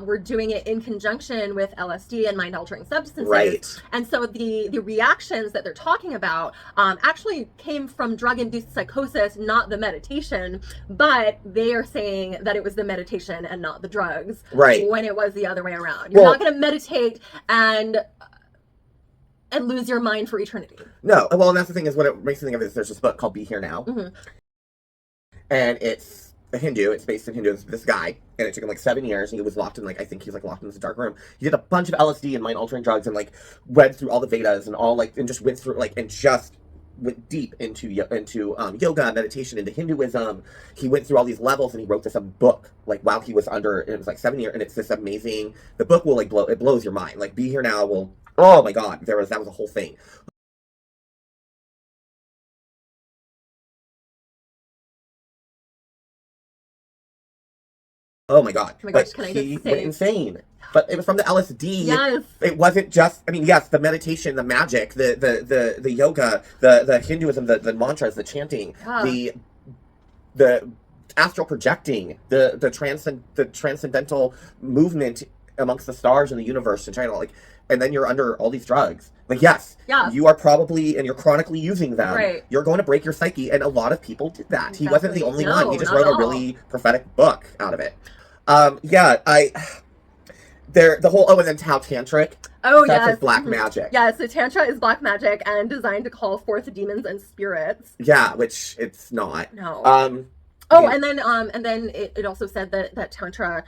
were doing it in conjunction with LSD and mind-altering substances. Right. And so the reactions that they're talking about actually came from drug-induced psychosis, not the meditation, but they are saying that it was the meditation and not the drugs. Right. When it was the other way around. You're not going to meditate and lose your mind for eternity. No. Well, and that's the thing, is what it makes me think of is there's this book called Be Here Now. And it's a Hindu. It's based in Hindu. It's this guy. And it took him like 7 years. And he was locked in I think he's locked in this dark room. He did a bunch of LSD and mind-altering drugs and read through all the Vedas and and just went through and just went deep into yoga, meditation, into Hinduism. He went through all these levels and he wrote this book while he was under, it was 7 years, and it's this amazing, the book will it blows your mind. Be Here Now will, oh my god, that was a whole thing. Oh my god. Oh my gosh, can I just say, went insane. But it was from the LSD. Yes. It wasn't just, yes, the meditation, the magic, the yoga, the Hinduism, the mantras, the chanting, the astral projecting, the transcendental movement amongst the stars in the universe and China, and then you're under all these drugs. Yes, you are probably, and you're chronically using them. Right. You're going to break your psyche, and a lot of people did that. Exactly. He wasn't the only one. He just wrote a really prophetic book out of it. The whole, and then Tao Tantric. Oh, that's black magic. Yeah, so Tantra is black magic and designed to call forth demons and spirits. Yeah, which it's not. No. And then it also said that Tantra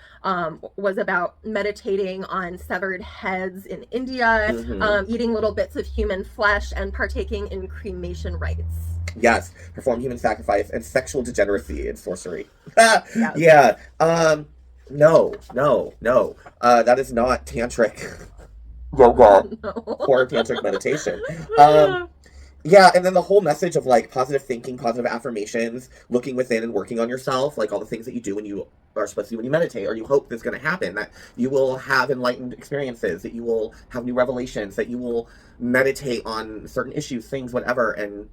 was about meditating on severed heads in India, eating little bits of human flesh, and partaking in cremation rites. Yes, perform human sacrifice and sexual degeneracy and sorcery. Yeah. No. That is not tantric yoga or tantric meditation. And then the whole message of positive thinking, positive affirmations, looking within and working on yourself, all the things that you do when you are supposed to do when you meditate, or you hope that's going to happen, that you will have enlightened experiences, that you will have new revelations, that you will meditate on certain issues, things, whatever, and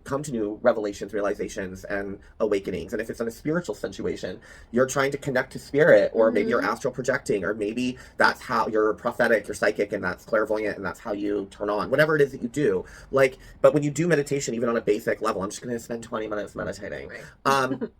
come to new revelations, realizations, and awakenings. And if it's in a spiritual situation, you're trying to connect to spirit, or maybe you're astral projecting, or maybe that's how you're prophetic, you're psychic, and that's clairvoyant, and that's how you turn on, whatever it is that you do. Like, but when you do meditation, even on a basic level, I'm just going to spend 20 minutes meditating.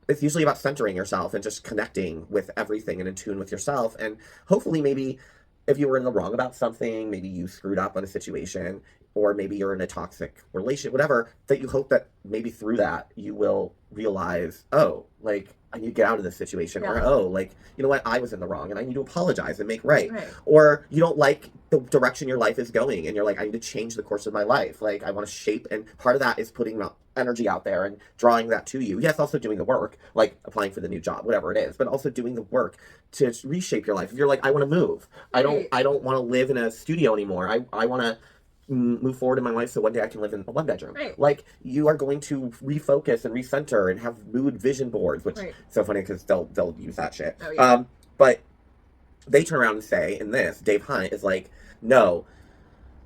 It's usually about centering yourself and just connecting with everything and in tune with yourself. And hopefully maybe if you were in the wrong about something, maybe you screwed up on a situation, or maybe you're in a toxic relationship, whatever, that you hope that maybe through that you will realize, oh, like, I need to get out of this situation, or, oh, like, you know what, I was in the wrong and I need to apologize and make right. Or you don't like the direction your life is going and you're like, I need to change the course of my life. Like, I want to shape, and part of that is putting energy out there and drawing that to you. Yes, also doing the work, like applying for the new job, whatever it is, but also doing the work to reshape your life. If you're like, I want to move, I don't want to live in a studio anymore. I want to move forward in my life so one day I can live in a one bedroom. Like, you are going to refocus and recenter and have mood vision boards, which is so funny because they'll use that shit. But they turn around and say, in this, Dave Hunt is like, no,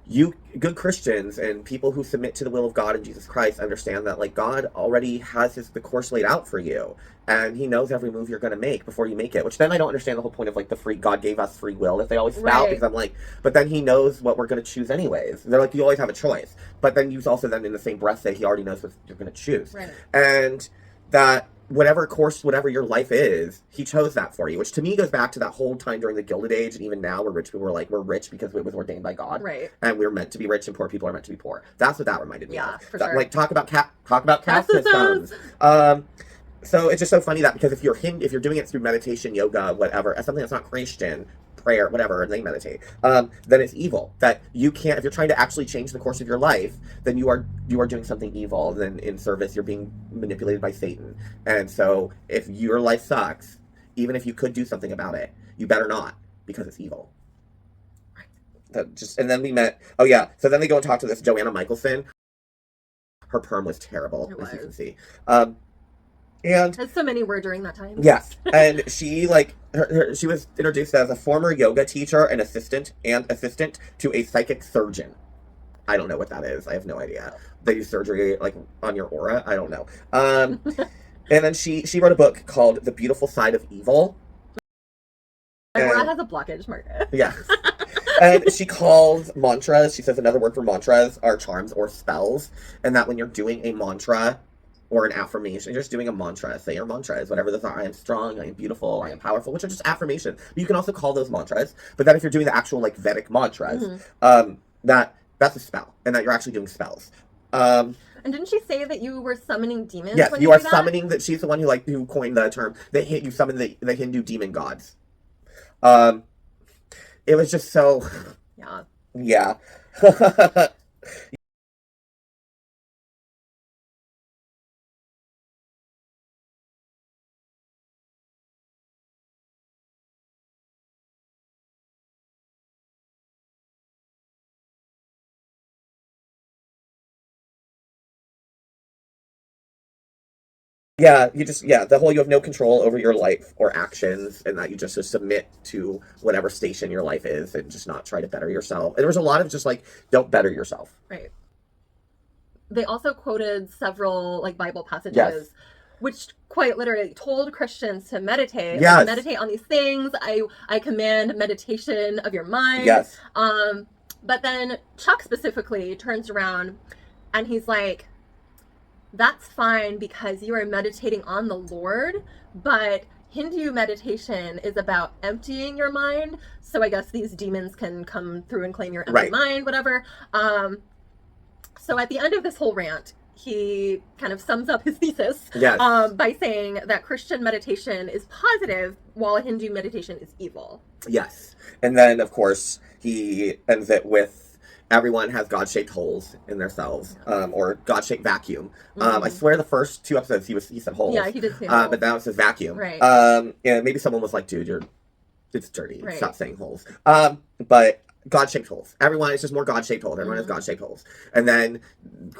you good Christians and people who submit to the will of God and Jesus Christ understand that, like, God already has the course laid out for you, and he knows every move you're going to make before you make it. Which then I don't understand the whole point of, like, the free God gave us free will that they always spout, because I'm like, but then he knows what we're going to choose anyways. They're like, you always have a choice, but then you also then in the same breath say he already knows what you're going to choose, and that whatever course, whatever your life is, he chose that for you, which to me goes back to that whole time during the Gilded Age, and even now where rich people were like, we're rich because it was ordained by God, and we're meant to be rich, and poor people are meant to be poor. That's what that reminded me of. For sure. Like, talk about caste systems. So it's just so funny that, because if you're doing it through meditation, yoga, whatever, something that's not Christian, prayer, whatever, and they meditate, then it's evil. That you can't, if you're trying to actually change the course of your life, then you are doing something evil. Then in service, you're being manipulated by Satan. And so if your life sucks, even if you could do something about it, you better not, because it's evil. And then we met, so then they go and talk to this Joanna Michelson. Her perm was terrible, as you can see. And as so many were during that time. Yes, and she she was introduced as a former yoga teacher and assistant to a psychic surgeon. I don't know what that is. I have no idea. They do surgery like on your aura. I don't know. And then she wrote a book called The Beautiful Side of Evil. My aura has a blockage, Margaret. Yes. And she calls mantras. She says another word for mantras are charms or spells, and that when you're doing a mantra or an affirmation, you're just doing a mantra. Say your mantras, whatever those are. I am strong, I am beautiful, I am powerful, which are just affirmations. But you can also call those mantras. But then if you're doing the actual, like, Vedic mantras, that's a spell, and that you're actually doing spells. And didn't she say that you were summoning demons? Yes, you are summoning that. She's the one who coined the term that you summon the Hindu demon gods. It was just so. Yeah. Yeah, the whole you have no control over your life or actions, and that you just submit to whatever station your life is and just not try to better yourself. And there was a lot of just like, don't better yourself. Right. They also quoted several like Bible passages, which quite literally told Christians to meditate. Like, meditate on these things. I command meditation of your mind. But then Chuck specifically turns around and he's like, that's fine because you are meditating on the Lord, but Hindu meditation is about emptying your mind. So I guess these demons can come through and claim your empty mind, whatever. So at the end of this whole rant, he kind of sums up his thesis by saying that Christian meditation is positive while Hindu meditation is evil. Yes. And then, of course, he ends it with everyone has God-shaped holes in their cells, or God-shaped vacuum. I swear the first 2 episodes he said holes. Yeah, he did say holes. But now it says vacuum. Right. And maybe someone was like, dude, it's dirty. Right. Stop saying holes. But God-shaped holes. Everyone is just more God-shaped holes. Everyone has God-shaped holes. And then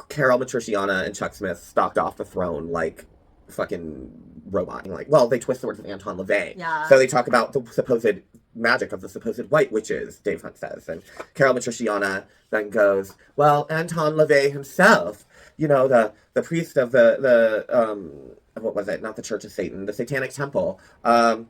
Carol Matriciana and Chuck Smith stalked off the throne like fucking robot. And like, well, they twist the words of Anton LaVey. Yeah. So they talk about the supposed magic of the supposed white witches, Dave Hunt says. And Carol Matriciana then goes, well, Anton LaVey himself, you know, the priest of what was it? Not the Church of Satan, the Satanic Temple. Or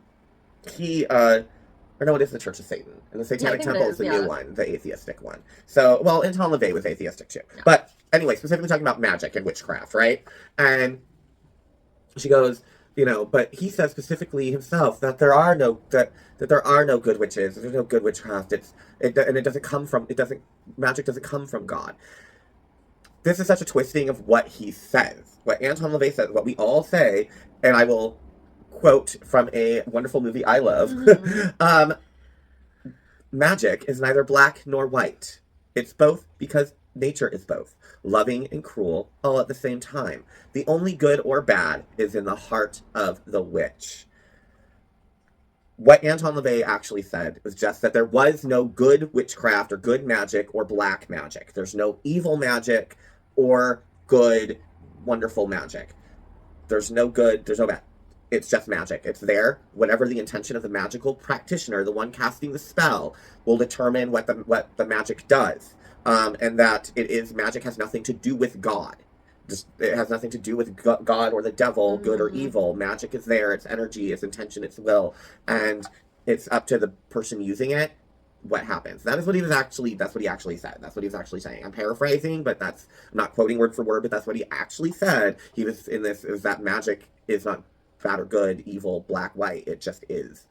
no, it is the Church of Satan. And the Satanic Temple is the new one, the atheistic one. So, well, Anton LaVey was atheistic too. Yeah. But anyway, specifically talking about magic and witchcraft, right? And she goes, you know, but he says specifically himself that there are no good witches. There's no good witchcraft. Magic doesn't come from God. This is such a twisting of what he says. What Anton LaVey says, what we all say, and I will quote from a wonderful movie I love. Mm-hmm. Magic is neither black nor white. It's both because nature is both, loving and cruel, all at the same time. The only good or bad is in the heart of the witch. What Anton LaVey actually said was just that there was no good witchcraft or good magic or black magic. There's no evil magic or good, wonderful magic. There's no good, there's no bad. It's just magic. It's there. Whatever the intention of the magical practitioner, the one casting the spell, will determine what the magic does. And that magic has nothing to do with God. It has nothing to do with God or the devil, good or evil. Magic is there. It's energy, its intention, its will. And it's up to the person using it what happens. That's what he actually said. That's what he was actually saying. I'm paraphrasing, but I'm not quoting word for word, but that's what he actually said. He was in this, is that magic is not bad or good, evil, black, white. It just is.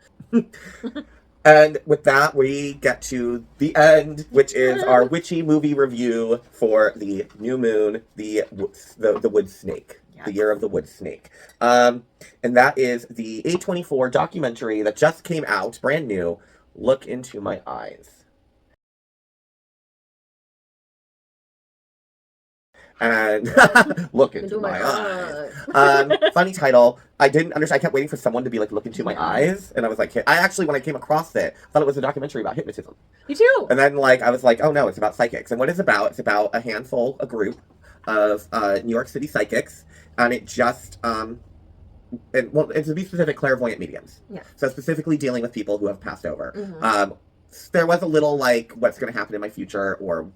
And with that, we get to the end, which is our witchy movie review for the new moon, the wood snake, yes. The year of the wood snake. And that is the A24 documentary that just came out, brand new, Look Into My Eyes. And look into my eyes. Funny title. I didn't understand. I kept waiting for someone to be like, look into my eyes. And I was like, I actually, when I came across it, thought it was a documentary about hypnotism. Me too. And then I was like, oh no, it's about psychics. And what it's about a group of New York City psychics. And it just, it's to be specific, clairvoyant mediums. Yeah. So specifically dealing with people who have passed over. Mm-hmm. There was a little what's going to happen in my future, or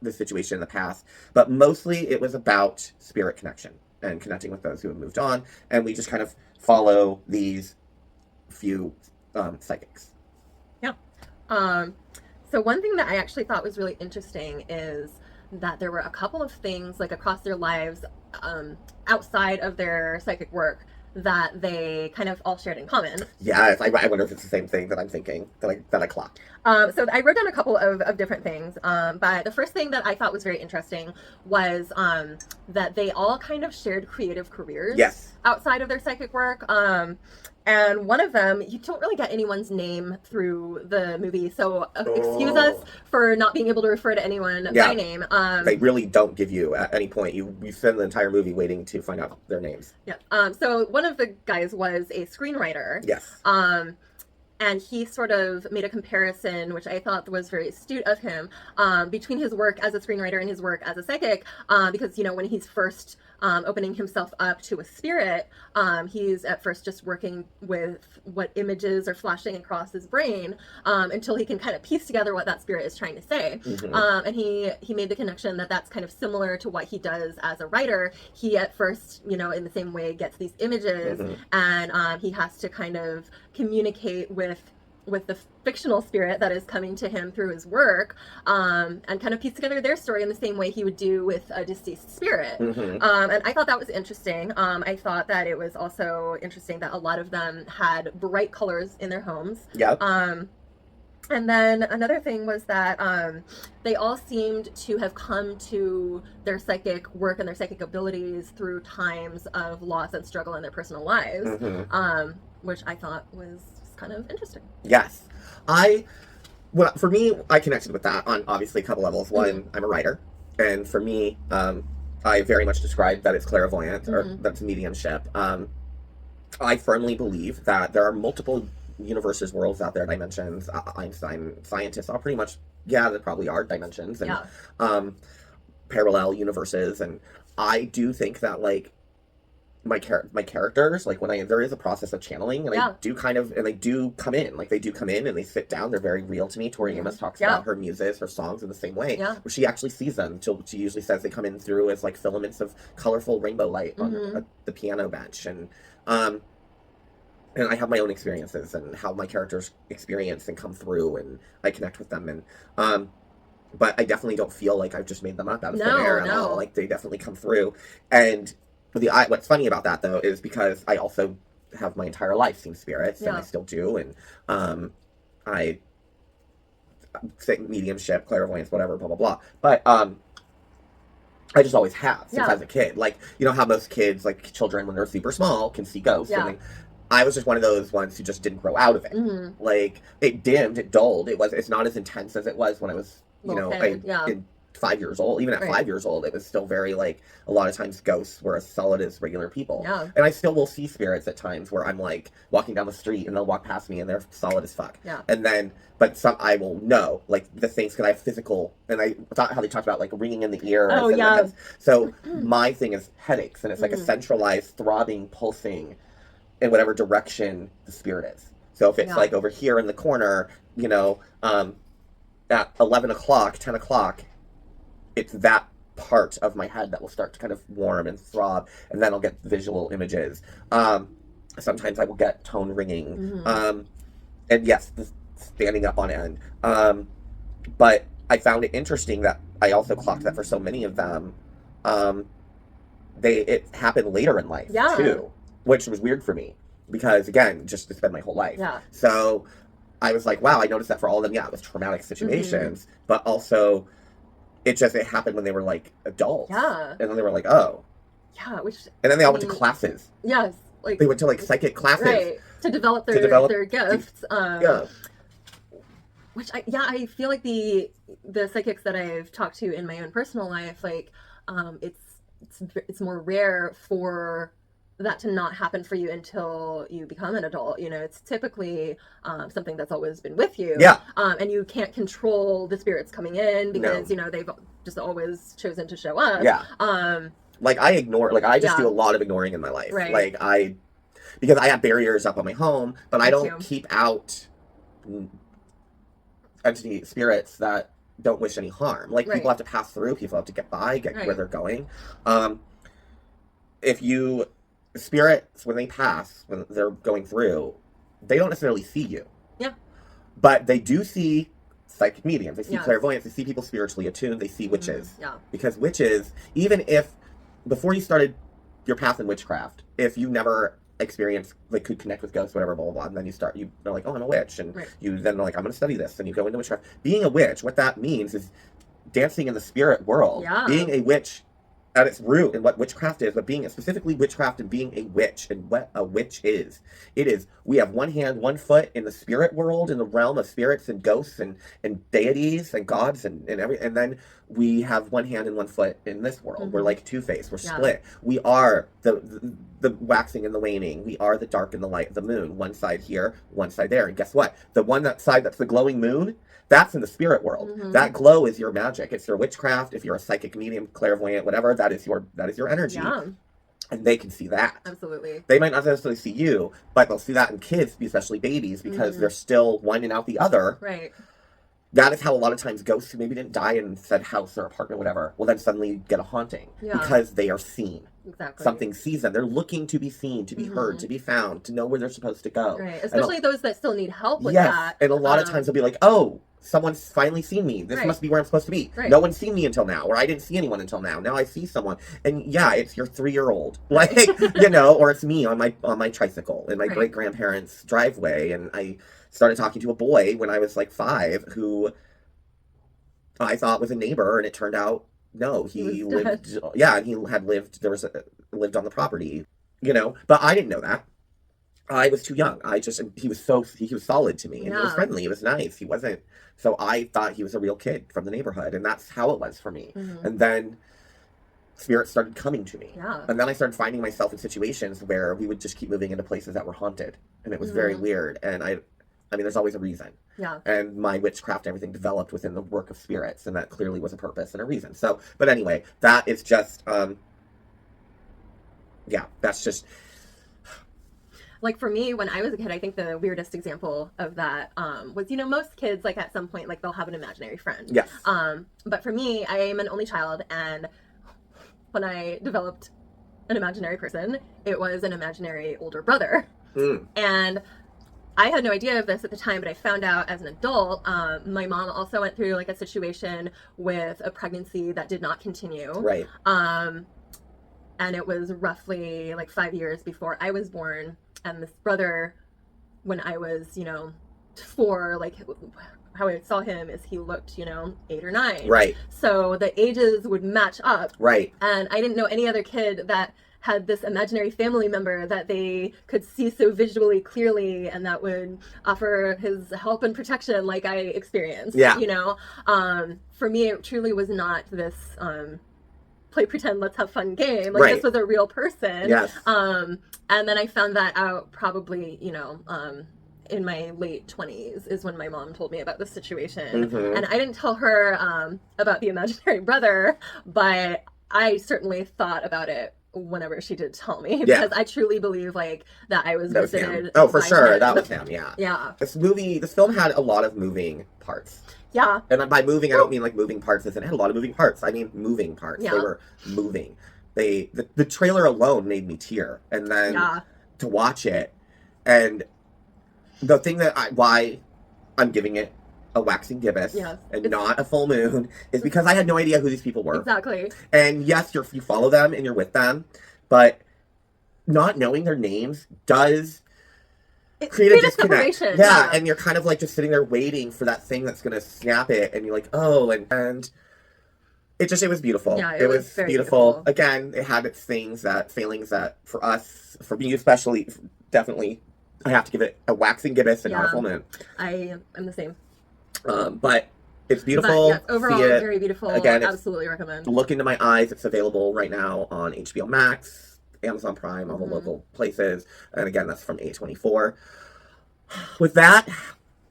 the situation in the past, but mostly it was about spirit connection and connecting with those who have moved on, and we just kind of follow these few psychics. Yeah. So one thing that I actually thought was really interesting is that there were a couple of things across their lives outside of their psychic work that they kind of all shared in common. Yeah, I wonder if it's the same thing that I'm thinking, that I clocked. So I wrote down a couple of different things, but the first thing that I thought was very interesting was that they all kind of shared creative careers. Yes. Outside of their psychic work. And one of them, you don't really get anyone's name through the movie, so excuse us for not being able to refer to anyone by name. They really don't give you at any point. You spend the entire movie waiting to find out their names. Yeah. So one of the guys was a screenwriter. Yes. And he sort of made a comparison, which I thought was very astute of him, between his work as a screenwriter and his work as a psychic. Because, when he's first opening himself up to a spirit, he's at first just working with what images are flashing across his brain until he can kind of piece together what that spirit is trying to say. Mm-hmm. And he made the connection that that's kind of similar to what he does as a writer. He at first, in the same way, gets these images, mm-hmm. and he has to kind of communicate with the fictional spirit that is coming to him through his work, and kind of piece together their story in the same way he would do with a deceased spirit. Mm-hmm. And I thought that was interesting. I thought that it was also interesting that a lot of them had bright colors in their homes. Yeah. And then another thing was that they all seemed to have come to their psychic work and their psychic abilities through times of loss and struggle in their personal lives, mm-hmm. Which I thought was kind of interesting. Yes. For me, I connected with that on obviously a couple levels. One, mm-hmm. I'm a writer, and for me, I very much describe that it's clairvoyant, mm-hmm. or that's mediumship. I firmly believe that there are multiple universes, worlds out there, dimensions. Einstein scientists all pretty much, there probably are dimensions and parallel universes, and I do think that my characters, like when there is a process of channeling, and I do they do come in, like they do come in and they sit down. They're very real to me. Tori Amos talks about her muses, her songs in the same way, where she actually sees them. She usually says they come in through as like filaments of colorful rainbow light on the piano bench, and I have my own experiences and how my characters experience and come through, and I connect with them, and but I definitely don't feel like I've just made them up out of thin air at all. Like they definitely come through, and what's funny about that though is because I also have my entire life seen spirits, and I still do, and I say mediumship, clairvoyance, whatever, blah blah blah. But I just always have since I was a kid. Like you know how most kids, like children, when they're super small, can see ghosts. And I was just one of those ones who just didn't grow out of it. Like it dimmed, it dulled. It's not as intense as it was when I was, in 5 years old. Even at 5 years old, it was still very like a lot of times ghosts were as solid as regular people. And I still will see spirits at times where I'm like walking down the street and they'll walk past me and they're solid as fuck. And then, but some I will know like the things because I have physical, and I thought how they talked about like ringing in the ear. So my thing is headaches, and it's like a centralized throbbing, pulsing in whatever direction the spirit is. So if it's like over here in the corner, at 11 o'clock, 10 o'clock, it's that part of my head that will start to kind of warm and throb, and then I'll get visual images. Sometimes I will get tone ringing. And yes, the standing up on end. But I found it interesting that I also clocked that for so many of them, it happened later in life too, which was weird for me because again, just it's been my whole life. So I was like, wow, I noticed that for all of them. Yeah, it was traumatic situations, but also it happened when they were like adults. And then they were like, oh. And then they all went to classes. Like they went to like psychic classes. To develop their gifts. Which I feel like the psychics that I've talked to in my own personal life, like it's more rare for that to not happen for you until you become an adult. It's typically something that's always been with you. And you can't control the spirits coming in because they've just always chosen to show up. Like I ignore, like I just do a lot of ignoring in my life. Like because I have barriers up on my home, but I don't keep out entity spirits that don't wish any harm. Like people have to pass through, people have to get by, get where they're going. Spirits, when they pass, when they're going through, they don't necessarily see you. But they do see psychic mediums, they see clairvoyance, they see people spiritually attuned, they see witches. Because witches, even if, before you started your path in witchcraft, if you never experienced, like could connect with ghosts, whatever, blah, blah, blah, and then you're like, oh, I'm a witch, and you then are like, I'm going to study this, and you go into witchcraft. Being a witch, what that means is dancing in the spirit world. Being a witch at its root and what witchcraft is, but being specifically witchcraft and being a witch and what a witch is. It is, we have one hand, one foot in the spirit world, in the realm of spirits and ghosts and deities and gods and everything. And then we have one hand and one foot in this world. We're like two-faced. We're split. We are the waxing and the waning. We are the dark and the light of the moon. One side here, one side there. And guess what? The side that's the glowing moon, that's in the spirit world. That glow is your magic. It's your witchcraft. If you're a psychic medium, clairvoyant, whatever, that is your energy. And they can see that. Absolutely. They might not necessarily see you, but they'll see that in kids, especially babies, because they're still one and out the other. That is how a lot of times ghosts who maybe didn't die in said house or apartment, whatever, will then suddenly get a haunting because they are seen. Something sees them. They're looking to be seen, to be heard, to be found, to know where they're supposed to go. Especially those that still need help with that. And a lot of times they'll be like, oh, someone's finally seen me. This must be where I'm supposed to be. No one's seen me until now, or I didn't see anyone until now. Now I see someone. And yeah, it's your 3-year-old. Like, or it's me on my tricycle in my great-grandparents' driveway. And I started talking to a boy when I was like 5 who I thought was a neighbor, and it turned out no, he lived and he had lived lived on the property, but I didn't know that. I was too young. He was solid to me, and he was friendly, he was nice. He wasn't, so I thought he was a real kid from the neighborhood, and that's how it was for me. And then spirits started coming to me. And then I started finding myself in situations where we would just keep moving into places that were haunted, and it was very weird. And I mean, there's always a reason. And my witchcraft and everything developed within the work of spirits, and that clearly was a purpose and a reason. So, but anyway, that is just yeah, that's just... Like for me, when I was a kid, I think the weirdest example of that was, you know, most kids, like at some point, like they'll have an imaginary friend. Yes. But for me, I am an only child, and when I developed an imaginary person, it was an imaginary older brother. And I had no idea of this at the time, but I found out as an adult. My mom also went through like a situation with a pregnancy that did not continue. Right. And it was roughly like 5 years before I was born. And this brother, when I was, you know, 4, like how I saw him is he looked, you know, 8 or 9. Right. So the ages would match up. Right. And I didn't know any other kid that had this imaginary family member that they could see so visually clearly and that would offer his help and protection like I experienced. Yeah. You know, for me, it truly was not this play pretend let's have fun game. Like this was a real person. Yes. And then I found that out probably, you know, in my late 20s is when my mom told me about this situation. And I didn't tell her about the imaginary brother, but I certainly thought about it whenever she did tell me, because I truly believe like that I was visited. Oh, for sure. him. That was him. Yeah. Yeah. This film had a lot of moving parts. Yeah. And by moving, I don't mean like moving parts as in it had a lot of moving parts. I mean moving parts. Yeah. They were moving. The trailer alone made me tear. And then to watch it, and the thing that why I'm giving it a waxing gibbous and not a full moon is because I had no idea who these people were. Exactly. And yes, you follow them and you're with them, but not knowing their names does create a disconnect. Yeah, and you're kind of like just sitting there waiting for that thing that's gonna snap it, and you're like, oh, and it was beautiful. Yeah, it was very beautiful. Again, it had its failings that for us, for me especially, definitely, I have to give it a waxing gibbous and not a full moon. I am the same. But it's beautiful. But, overall, very beautiful. Again, absolutely recommend. Look into my eyes. It's available right now on HBO Max, Amazon Prime, all the local places. And again, that's from A24. With that,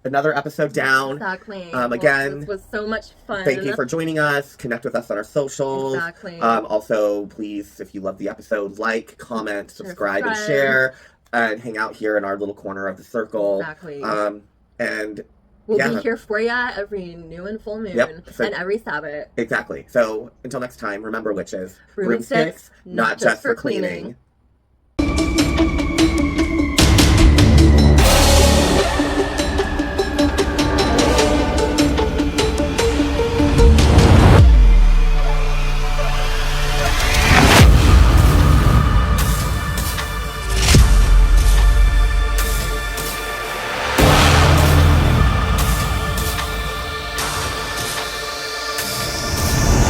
another episode down. Exactly. Again, this was so much fun. Thank you for joining us. Connect with us on our socials. Exactly. Also, please, if you love the episode, like, comment, subscribe, and share. And hang out here in our little corner of the circle. Exactly. And we'll be here for you every new and full moon and every Sabbath. Exactly. So until next time, remember, witches, broomsticks, not just for cleaning.